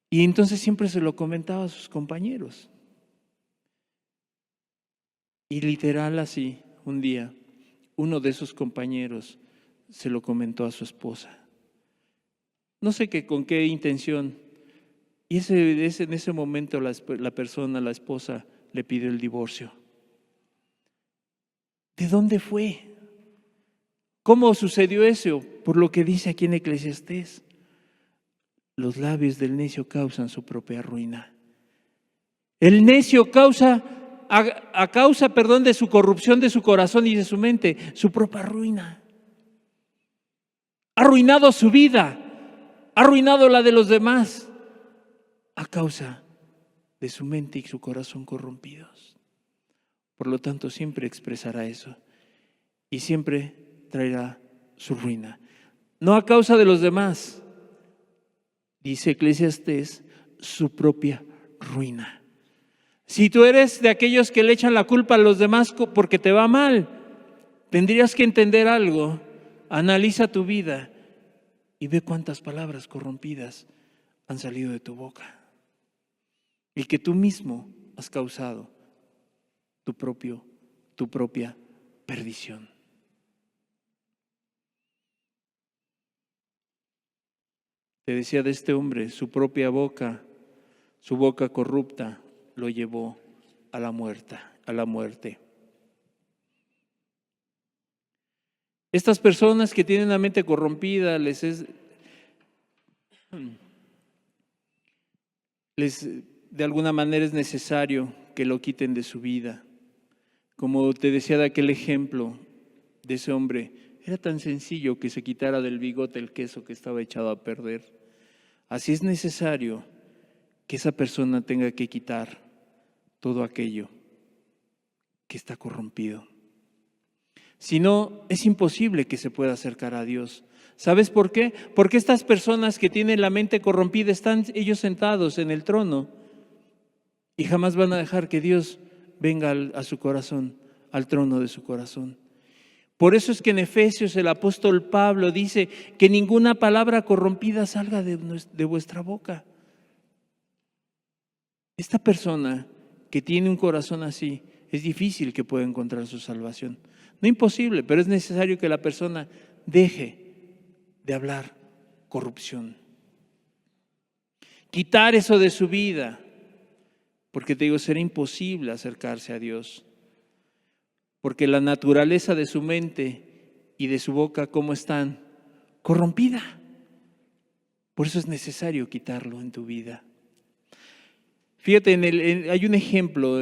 Y entonces siempre se lo comentaba a sus compañeros. Y literal así, un día, uno de sus compañeros se lo comentó a su esposa. No sé con qué intención. Y en ese momento la esposa, le pidió el divorcio. ¿De dónde fue? ¿Cómo sucedió eso? Por lo que dice aquí en Eclesiastés. Los labios del necio causan su propia ruina. El necio causa, a causa de su corrupción de su corazón y de su mente, su propia ruina. Ha arruinado su vida, ha arruinado la de los demás, a causa de su mente y su corazón corrompidos. Por lo tanto, siempre expresará eso y siempre traerá su ruina. No a causa de los demás, dice Eclesiastés, su propia ruina. Si tú eres de aquellos que le echan la culpa a los demás porque te va mal, tendrías que entender algo. Analiza tu vida y ve cuántas palabras corrompidas han salido de tu boca. Y que tú mismo has causado tu propia perdición. Te decía de este hombre, su propia boca, su boca corrupta, lo llevó a la muerte. Estas personas que tienen la mente corrompida, de alguna manera es necesario que lo quiten de su vida. Como te decía de aquel ejemplo de ese hombre, era tan sencillo que se quitara del bigote el queso que estaba echado a perder. Así es necesario que esa persona tenga que quitar todo aquello que está corrompido. Si no, es imposible que se pueda acercar a Dios. ¿Sabes por qué? Porque estas personas que tienen la mente corrompida están ellos sentados en el trono y jamás van a dejar que Dios venga a su corazón, al trono de su corazón. Por eso es que en Efesios el apóstol Pablo dice que ninguna palabra corrompida salga de vuestra boca. Esta persona que tiene un corazón así, es difícil que pueda encontrar su salvación. No imposible, pero es necesario que la persona deje de hablar corrupción. Quitar eso de su vida, porque te digo, será imposible acercarse a Dios. Porque la naturaleza de su mente y de su boca, ¿cómo están? Corrompida. Por eso es necesario quitarlo en tu vida. Fíjate, hay un ejemplo,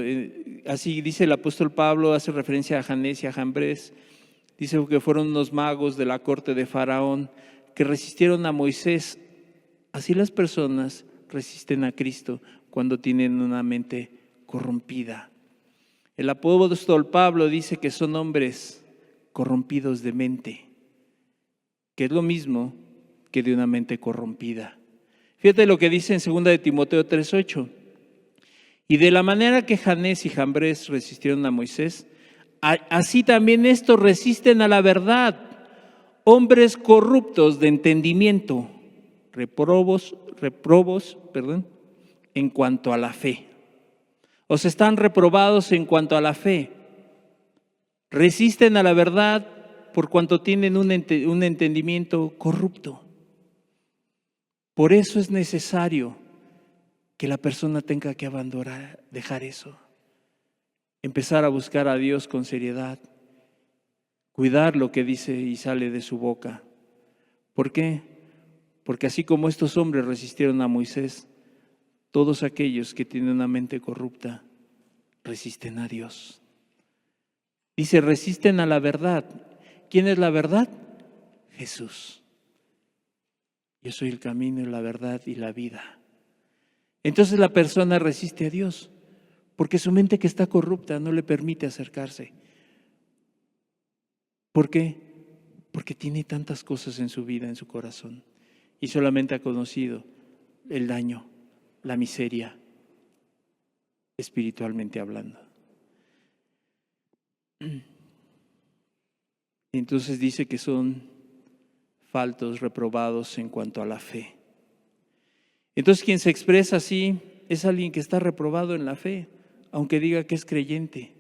así dice el apóstol Pablo, hace referencia a Janés y a Jambres. Dice que fueron unos magos de la corte de Faraón que resistieron a Moisés. Así las personas resisten a Cristo cuando tienen una mente corrompida. El apóstol Pablo dice que son hombres corrompidos de mente, que es lo mismo que de una mente corrompida. Fíjate lo que dice en 2 de Timoteo 3:8. Y de la manera que Janés y Jambres resistieron a Moisés, así también estos resisten a la verdad. Hombres corruptos de entendimiento, reprobos, en cuanto a la fe. O sea, están reprobados en cuanto a la fe. Resisten a la verdad por cuanto tienen un entendimiento corrupto. Por eso es necesario que la persona tenga que abandonar, dejar eso. Empezar a buscar a Dios con seriedad. Cuidar lo que dice y sale de su boca. ¿Por qué? Porque así como estos hombres resistieron a Moisés, todos aquellos que tienen una mente corrupta resisten a Dios. Dice, resisten a la verdad. ¿Quién es la verdad? Jesús. Yo soy el camino y la verdad y la vida. Entonces la persona resiste a Dios, porque su mente que está corrupta no le permite acercarse. ¿Por qué? Porque tiene tantas cosas en su vida, en su corazón, y solamente ha conocido el daño, la miseria, espiritualmente hablando. Entonces dice que son faltos, reprobados en cuanto a la fe. Entonces quien se expresa así es alguien que está reprobado en la fe, aunque diga que es creyente.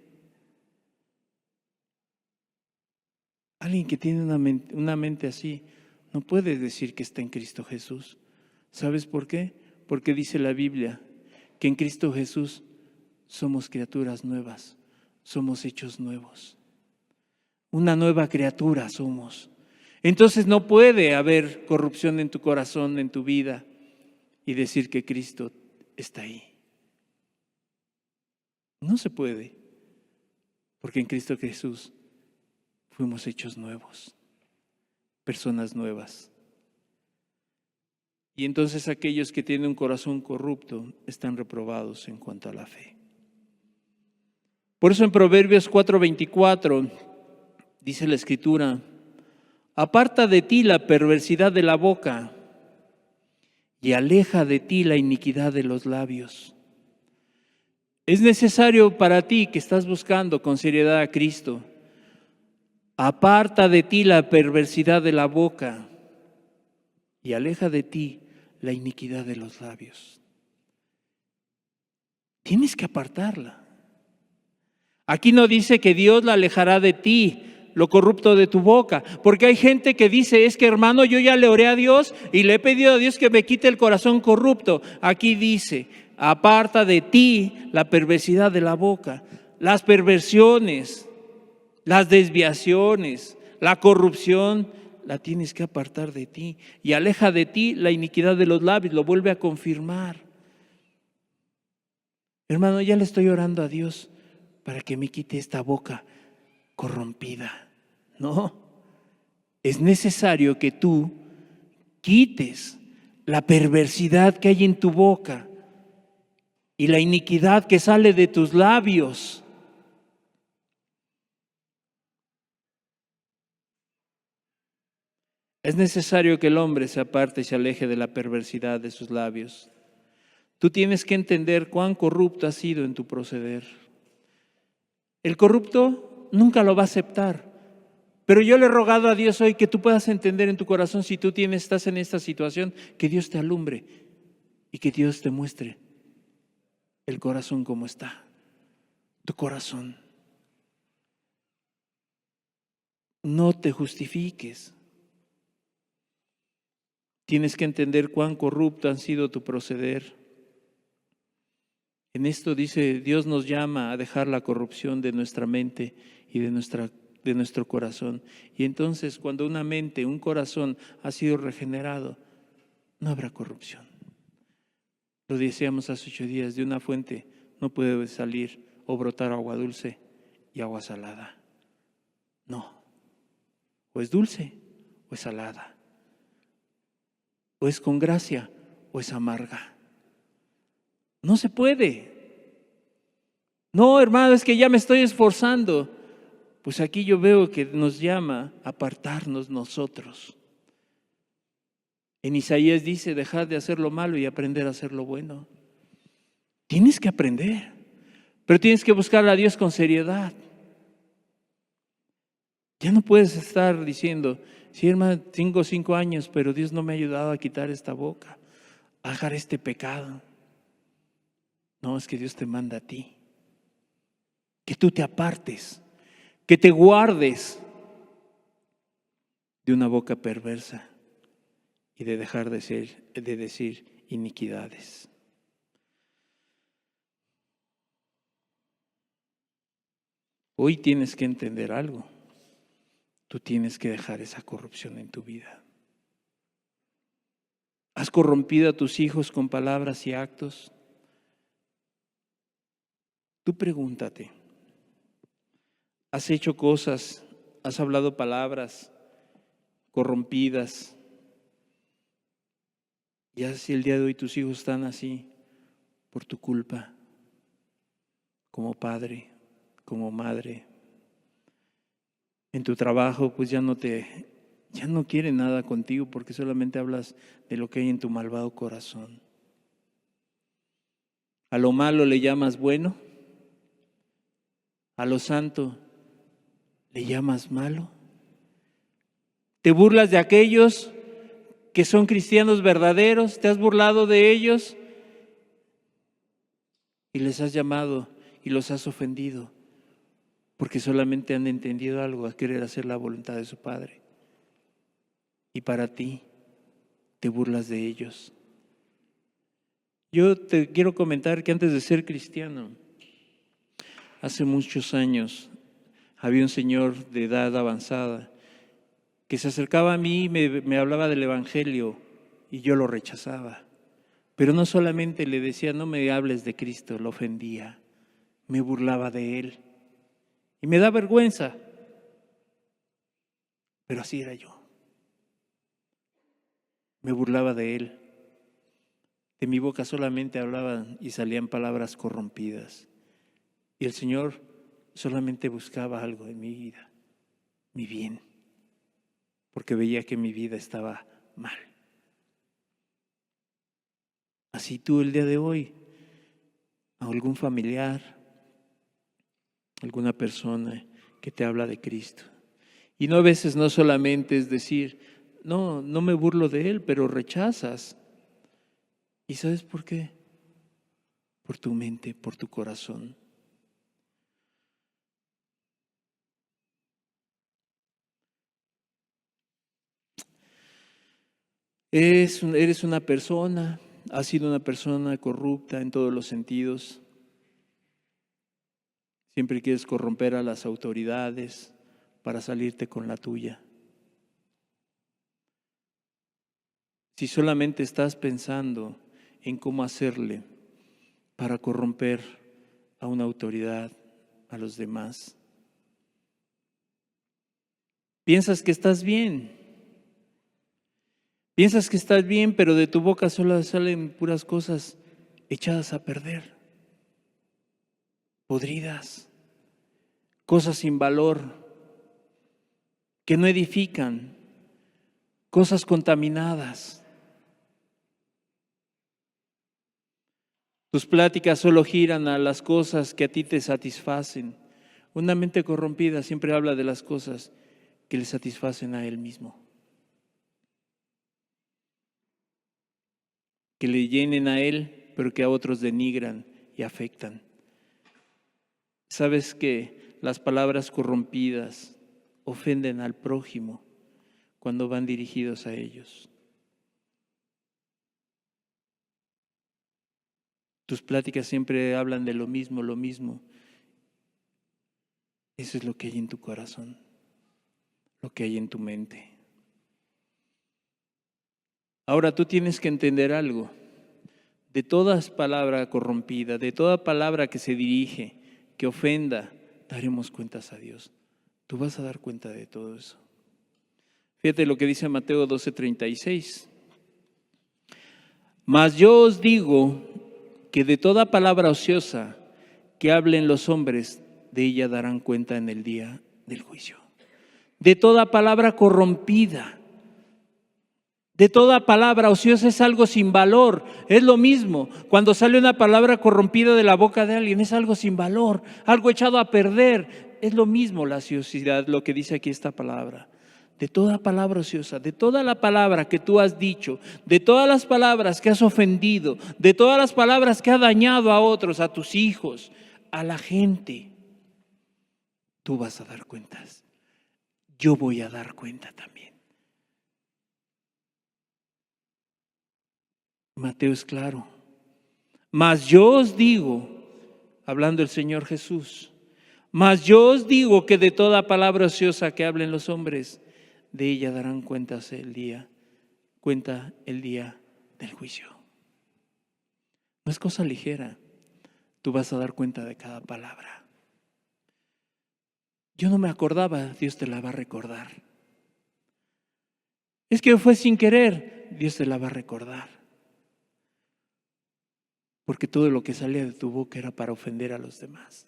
Alguien que tiene una mente así no puede decir que está en Cristo Jesús. ¿Sabes por qué? Porque dice la Biblia que en Cristo Jesús somos criaturas nuevas, somos hechos nuevos. Una nueva criatura somos. Entonces no puede haber corrupción en tu corazón, en tu vida, y decir que Cristo está ahí. No se puede, porque en Cristo Jesús fuimos hechos nuevos, personas nuevas. Y entonces aquellos que tienen un corazón corrupto están reprobados en cuanto a la fe. Por eso en Proverbios 4:24 dice la Escritura, aparta de ti la perversidad de la boca y aleja de ti la iniquidad de los labios. Es necesario para ti que estás buscando con seriedad a Cristo, aparta de ti la perversidad de la boca y aleja de ti la iniquidad de los labios. Tienes que apartarla. Aquí no dice que Dios la alejará de ti, lo corrupto de tu boca, porque hay gente que dice, es que hermano, yo ya le oré a Dios y le he pedido a Dios que me quite el corazón corrupto. Aquí dice, aparta de ti la perversidad de la boca, las perversiones, las desviaciones, la corrupción, la tienes que apartar de ti y aleja de ti la iniquidad de los labios, lo vuelve a confirmar. Hermano, ya le estoy orando a Dios para que me quite esta boca corrompida. No, es necesario que tú quites la perversidad que hay en tu boca y la iniquidad que sale de tus labios. Es necesario que el hombre se aparte y se aleje de la perversidad de sus labios. Tú tienes que entender cuán corrupto has sido en tu proceder. El corrupto nunca lo va a aceptar. Pero yo le he rogado a Dios hoy que tú puedas entender en tu corazón, si tú estás en esta situación, que Dios te alumbre y que Dios te muestre el corazón como está, tu corazón. No te justifiques. Tienes que entender cuán corrupto han sido tu proceder. En esto dice, Dios nos llama a dejar la corrupción de nuestra mente y de nuestro corazón. Y entonces cuando una mente, un corazón ha sido regenerado, no habrá corrupción. Lo decíamos hace 8 días, de una fuente no puede salir o brotar agua dulce y agua salada. No, o es dulce o es salada, o es con gracia o es amarga. No se puede. No, hermano, es que ya me estoy esforzando. Pues aquí yo veo que nos llama a apartarnos nosotros. En Isaías dice, dejad de hacer lo malo y aprender a hacer lo bueno. Tienes que aprender, pero tienes que buscar a Dios con seriedad. Ya no puedes estar diciendo, sí, hermano, tengo 5 años, pero Dios no me ha ayudado a quitar esta boca, a dejar este pecado. No, es que Dios te manda a ti, que tú te apartes, que te guardes de una boca perversa y de dejar de decir iniquidades. Hoy tienes que entender algo. Tú tienes que dejar esa corrupción en tu vida. ¿Has corrompido a tus hijos con palabras y actos? Tú pregúntate. ¿Has hecho cosas, has hablado palabras corrompidas? Y así el día de hoy tus hijos están así por tu culpa, como padre, como madre. En tu trabajo pues ya no quieren nada contigo porque solamente hablas de lo que hay en tu malvado corazón. A lo malo le llamas bueno, a lo santo le llamas malo. Te burlas de aquellos que son cristianos verdaderos, te has burlado de ellos y les has llamado y los has ofendido porque solamente han entendido algo, a querer hacer la voluntad de su Padre. Y para ti te burlas de ellos. Yo te quiero comentar que antes de ser cristiano, hace muchos años, había un señor de edad avanzada que se acercaba a mí y me hablaba del Evangelio y yo lo rechazaba. Pero no solamente le decía, no me hables de Cristo, lo ofendía, me burlaba de Él. Y me da vergüenza, pero así era yo. Me burlaba de Él. De mi boca solamente hablaban y salían palabras corrompidas. Y el Señor solamente buscaba algo en mi vida, mi bien, porque veía que mi vida estaba mal. Así tú el día de hoy, a algún familiar, alguna persona que te habla de Cristo. Y no, a veces no solamente es decir, no me burlo de Él, pero rechazas. ¿Y sabes por qué? Por tu mente, por tu corazón. Eres una persona, has sido una persona corrupta en todos los sentidos. Siempre quieres corromper a las autoridades para salirte con la tuya. Si solamente estás pensando en cómo hacerle para corromper a una autoridad, a los demás, piensas que estás bien. Piensas que estás bien, pero de tu boca solo salen puras cosas echadas a perder, podridas, cosas sin valor, que no edifican, cosas contaminadas. Tus pláticas solo giran a las cosas que a ti te satisfacen. Una mente corrompida siempre habla de las cosas que le satisfacen a él mismo, que le llenen a él, pero que a otros denigran y afectan. ¿Sabes que las palabras corrompidas ofenden al prójimo cuando van dirigidos a ellos? Tus pláticas siempre hablan de lo mismo, lo mismo. Eso es lo que hay en tu corazón, lo que hay en tu mente. Ahora tú tienes que entender algo. De toda palabra corrompida, de toda palabra que se dirige, que ofenda, daremos cuentas a Dios. Tú vas a dar cuenta de todo eso. Fíjate lo que dice Mateo 12:36. Mas yo os digo que de toda palabra ociosa que hablen los hombres, de ella darán cuenta en el día del juicio. De toda palabra corrompida, De toda palabra ociosa es algo sin valor. Es lo mismo. Cuando sale una palabra corrompida de la boca de alguien, es algo sin valor, algo echado a perder. Es lo mismo la ociosidad, lo que dice aquí esta palabra. De toda palabra ociosa, de toda la palabra que tú has dicho, de todas las palabras que has ofendido, de todas las palabras que has dañado a otros, a tus hijos, a la gente, tú vas a dar cuentas. Yo voy a dar cuenta también. Mateo es claro. Mas yo os digo, hablando el Señor Jesús, mas yo os digo que de toda palabra ociosa que hablen los hombres, de ella darán cuenta el día del juicio. No es cosa ligera. Tú vas a dar cuenta de cada palabra. Yo no me acordaba, Dios te la va a recordar. Es que fue sin querer, Dios te la va a recordar. Porque todo lo que salía de tu boca era para ofender a los demás,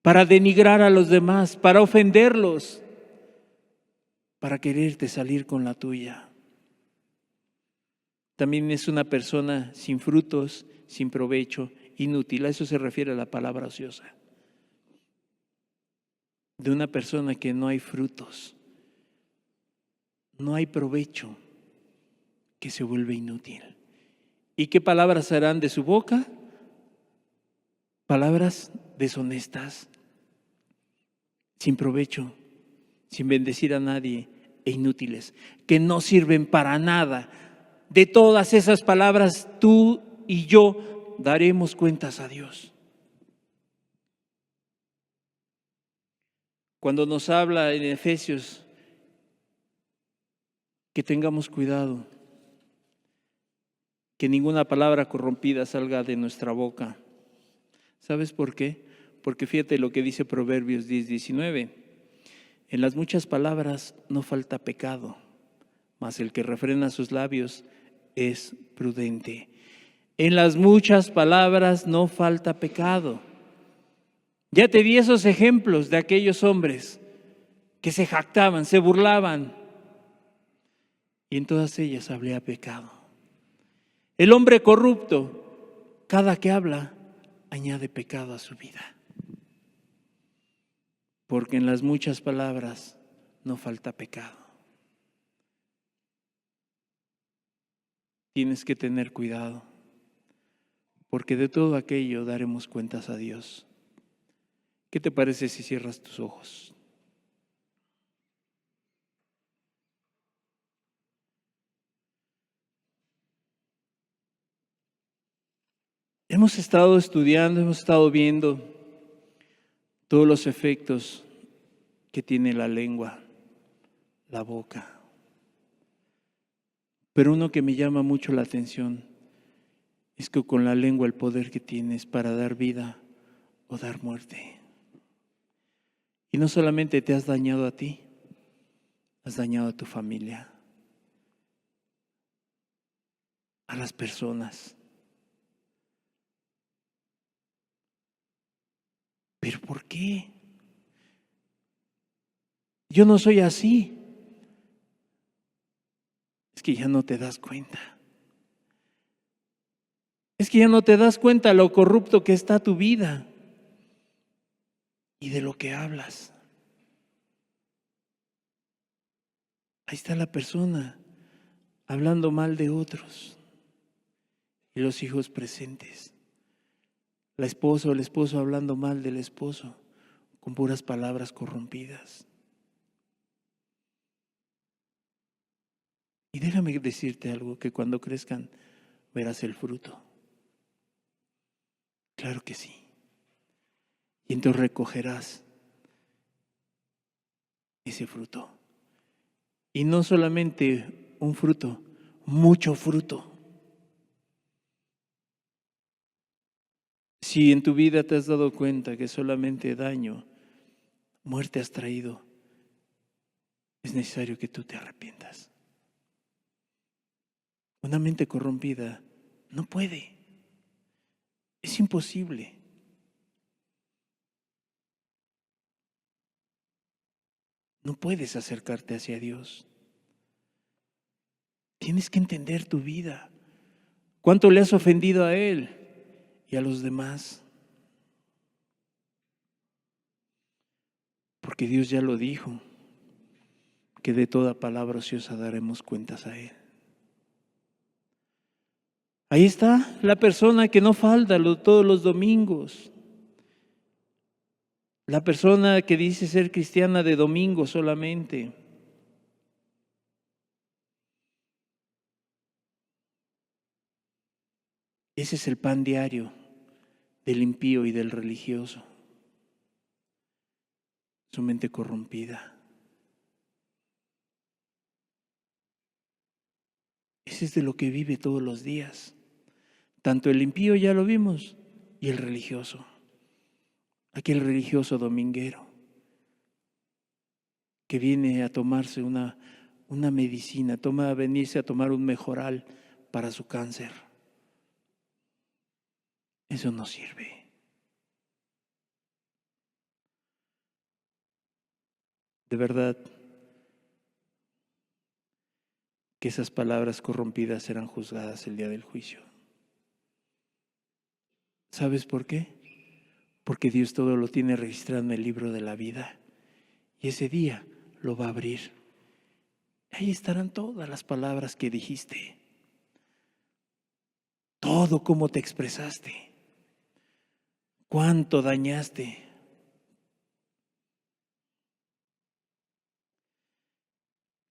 para denigrar a los demás, para ofenderlos, para quererte salir con la tuya. También es una persona sin frutos, sin provecho, inútil. A eso se refiere la palabra ociosa. De una persona que no hay frutos, no hay provecho, que se vuelve inútil. ¿Y qué palabras serán de su boca? Palabras deshonestas, sin provecho, sin bendecir a nadie e inútiles, que no sirven para nada. De todas esas palabras, tú y yo daremos cuentas a Dios. Cuando nos habla en Efesios que tengamos cuidado, que ninguna palabra corrompida salga de nuestra boca. ¿Sabes por qué? Porque fíjate lo que dice Proverbios 10:19. En las muchas palabras no falta pecado, mas el que refrena sus labios es prudente. En las muchas palabras no falta pecado. Ya te di esos ejemplos de aquellos hombres que se jactaban, se burlaban, y en todas ellas había pecado. El hombre corrupto, cada que habla, añade pecado a su vida. Porque en las muchas palabras no falta pecado. Tienes que tener cuidado, porque de todo aquello daremos cuentas a Dios. ¿Qué te parece si cierras tus ojos? Hemos estado estudiando, hemos estado viendo todos los efectos que tiene la lengua, la boca. Pero uno que me llama mucho la atención es que con la lengua el poder que tienes para dar vida o dar muerte. Y no solamente te has dañado a ti, has dañado a tu familia, a las personas. ¿Pero por qué? Yo no soy así. Es que ya no te das cuenta. Es que ya no te das cuenta lo corrupto que está tu vida y de lo que hablas. Ahí está la persona hablando mal de otros y los hijos presentes. La esposa o el esposo hablando mal del esposo con puras palabras corrompidas. Y déjame decirte algo, que cuando crezcan verás el fruto. Claro que sí. Y entonces recogerás ese fruto. Y no solamente un fruto, mucho fruto. Si en tu vida te has dado cuenta que solamente daño, muerte has traído, es necesario que tú te arrepientas. Una mente corrompida no puede. Es imposible. No puedes acercarte hacia Dios. Tienes que entender tu vida. ¿Cuánto le has ofendido a Él y a los demás? Porque Dios ya lo dijo, que de toda palabra ociosa daremos cuentas a Él. Ahí está la persona que no falta todos los domingos. La persona que dice ser cristiana de domingo solamente. Ese es el pan diario del impío y del religioso. Su mente corrompida. Ese es de lo que vive todos los días. Tanto el impío, ya lo vimos, y el religioso. Aquel religioso dominguero que viene a tomarse una medicina, a venirse a tomar un mejoral para su cáncer. Eso no sirve. De verdad que esas palabras corrompidas serán juzgadas el día del juicio. ¿Sabes por qué? Porque Dios todo lo tiene registrado en el libro de la vida. Y ese día lo va a abrir. Ahí estarán todas las palabras que dijiste. Todo cómo te expresaste. Cuánto dañaste.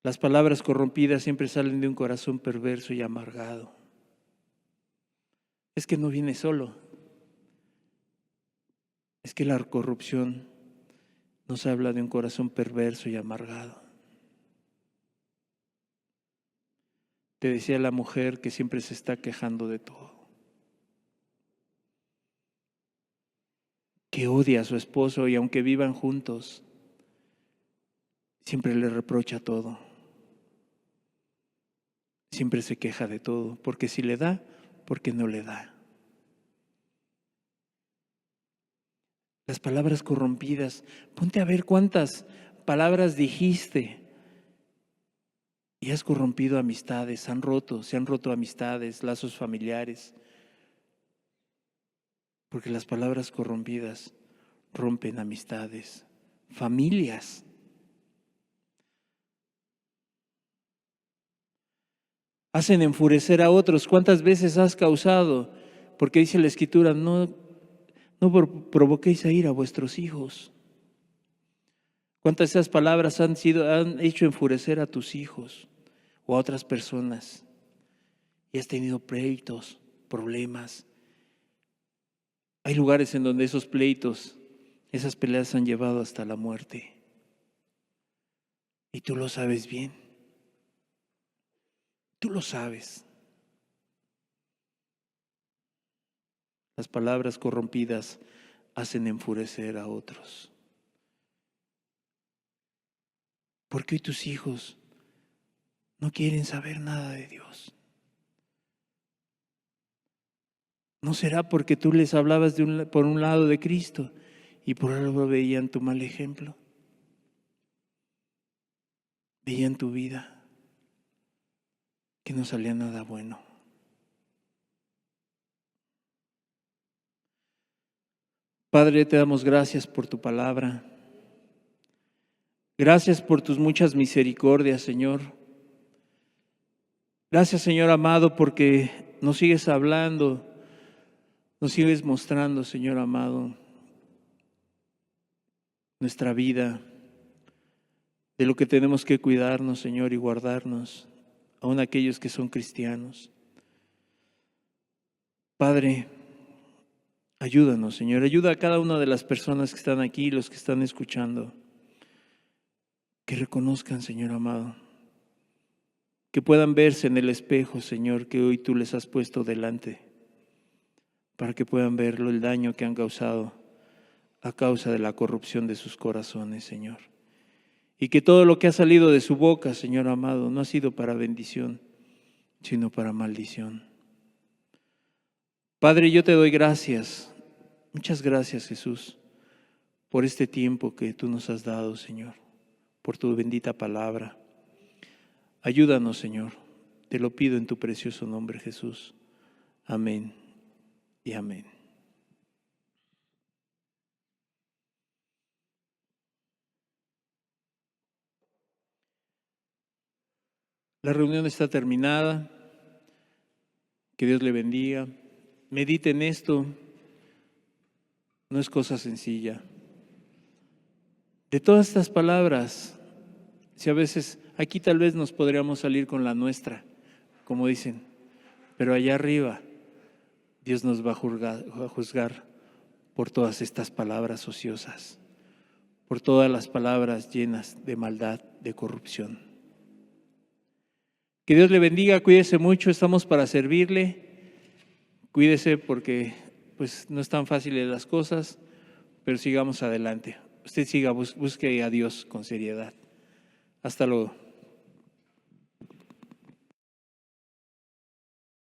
Las palabras corrompidas siempre salen de un corazón perverso y amargado. Es que no viene solo. Es que la corrupción nos habla de un corazón perverso y amargado. Te decía la mujer que siempre se está quejando de todo. Que odia a su esposo y aunque vivan juntos, siempre le reprocha todo. Siempre se queja de todo, porque si le da, porque no le da. Las palabras corrompidas, ponte a ver cuántas palabras dijiste y has corrompido amistades, se han roto amistades, lazos familiares, porque las palabras corrompidas rompen amistades, familias. Hacen enfurecer a otros. ¿Cuántas veces has causado? Porque dice la Escritura, no provoquéis a ir a vuestros hijos. ¿Cuántas de esas palabras han hecho enfurecer a tus hijos o a otras personas? Y has tenido pleitos, problemas. Hay lugares en donde esos pleitos, esas peleas han llevado hasta la muerte. Y tú lo sabes bien. Tú lo sabes. Las palabras corrompidas hacen enfurecer a otros. Porque hoy tus hijos no quieren saber nada de Dios. ¿No será porque tú les hablabas por un lado de Cristo y por algo veían tu mal ejemplo? Veían tu vida que no salía nada bueno. Padre, te damos gracias por tu palabra. Gracias por tus muchas misericordias, Señor. Gracias, Señor amado, porque nos sigues hablando, nos sigues mostrando, Señor amado, nuestra vida, de lo que tenemos que cuidarnos, Señor, y guardarnos, aun aquellos que son cristianos. Padre, ayúdanos, Señor, ayuda a cada una de las personas que están aquí, los que están escuchando, que reconozcan, Señor amado, que puedan verse en el espejo, Señor, que hoy tú les has puesto delante, para que puedan verlo, el daño que han causado a causa de la corrupción de sus corazones, Señor. Y que todo lo que ha salido de su boca, Señor amado, no ha sido para bendición, sino para maldición. Padre, yo te doy gracias, muchas gracias, Jesús, por este tiempo que tú nos has dado, Señor, por tu bendita palabra. Ayúdanos, Señor, Te lo pido en tu precioso nombre, Jesús. Amén y amén. La reunión está terminada. Que Dios le bendiga. Medite en esto. No es cosa sencilla. De todas estas palabras, si a veces aquí tal vez nos podríamos salir con la nuestra, como dicen, pero allá arriba Dios nos va a juzgar por todas estas palabras ociosas, por todas las palabras llenas de maldad, de corrupción. Que Dios le bendiga, cuídese mucho, estamos para servirle. Cuídese porque pues no es tan fáciles las cosas, pero sigamos adelante. Usted siga, busque a Dios con seriedad. Hasta luego.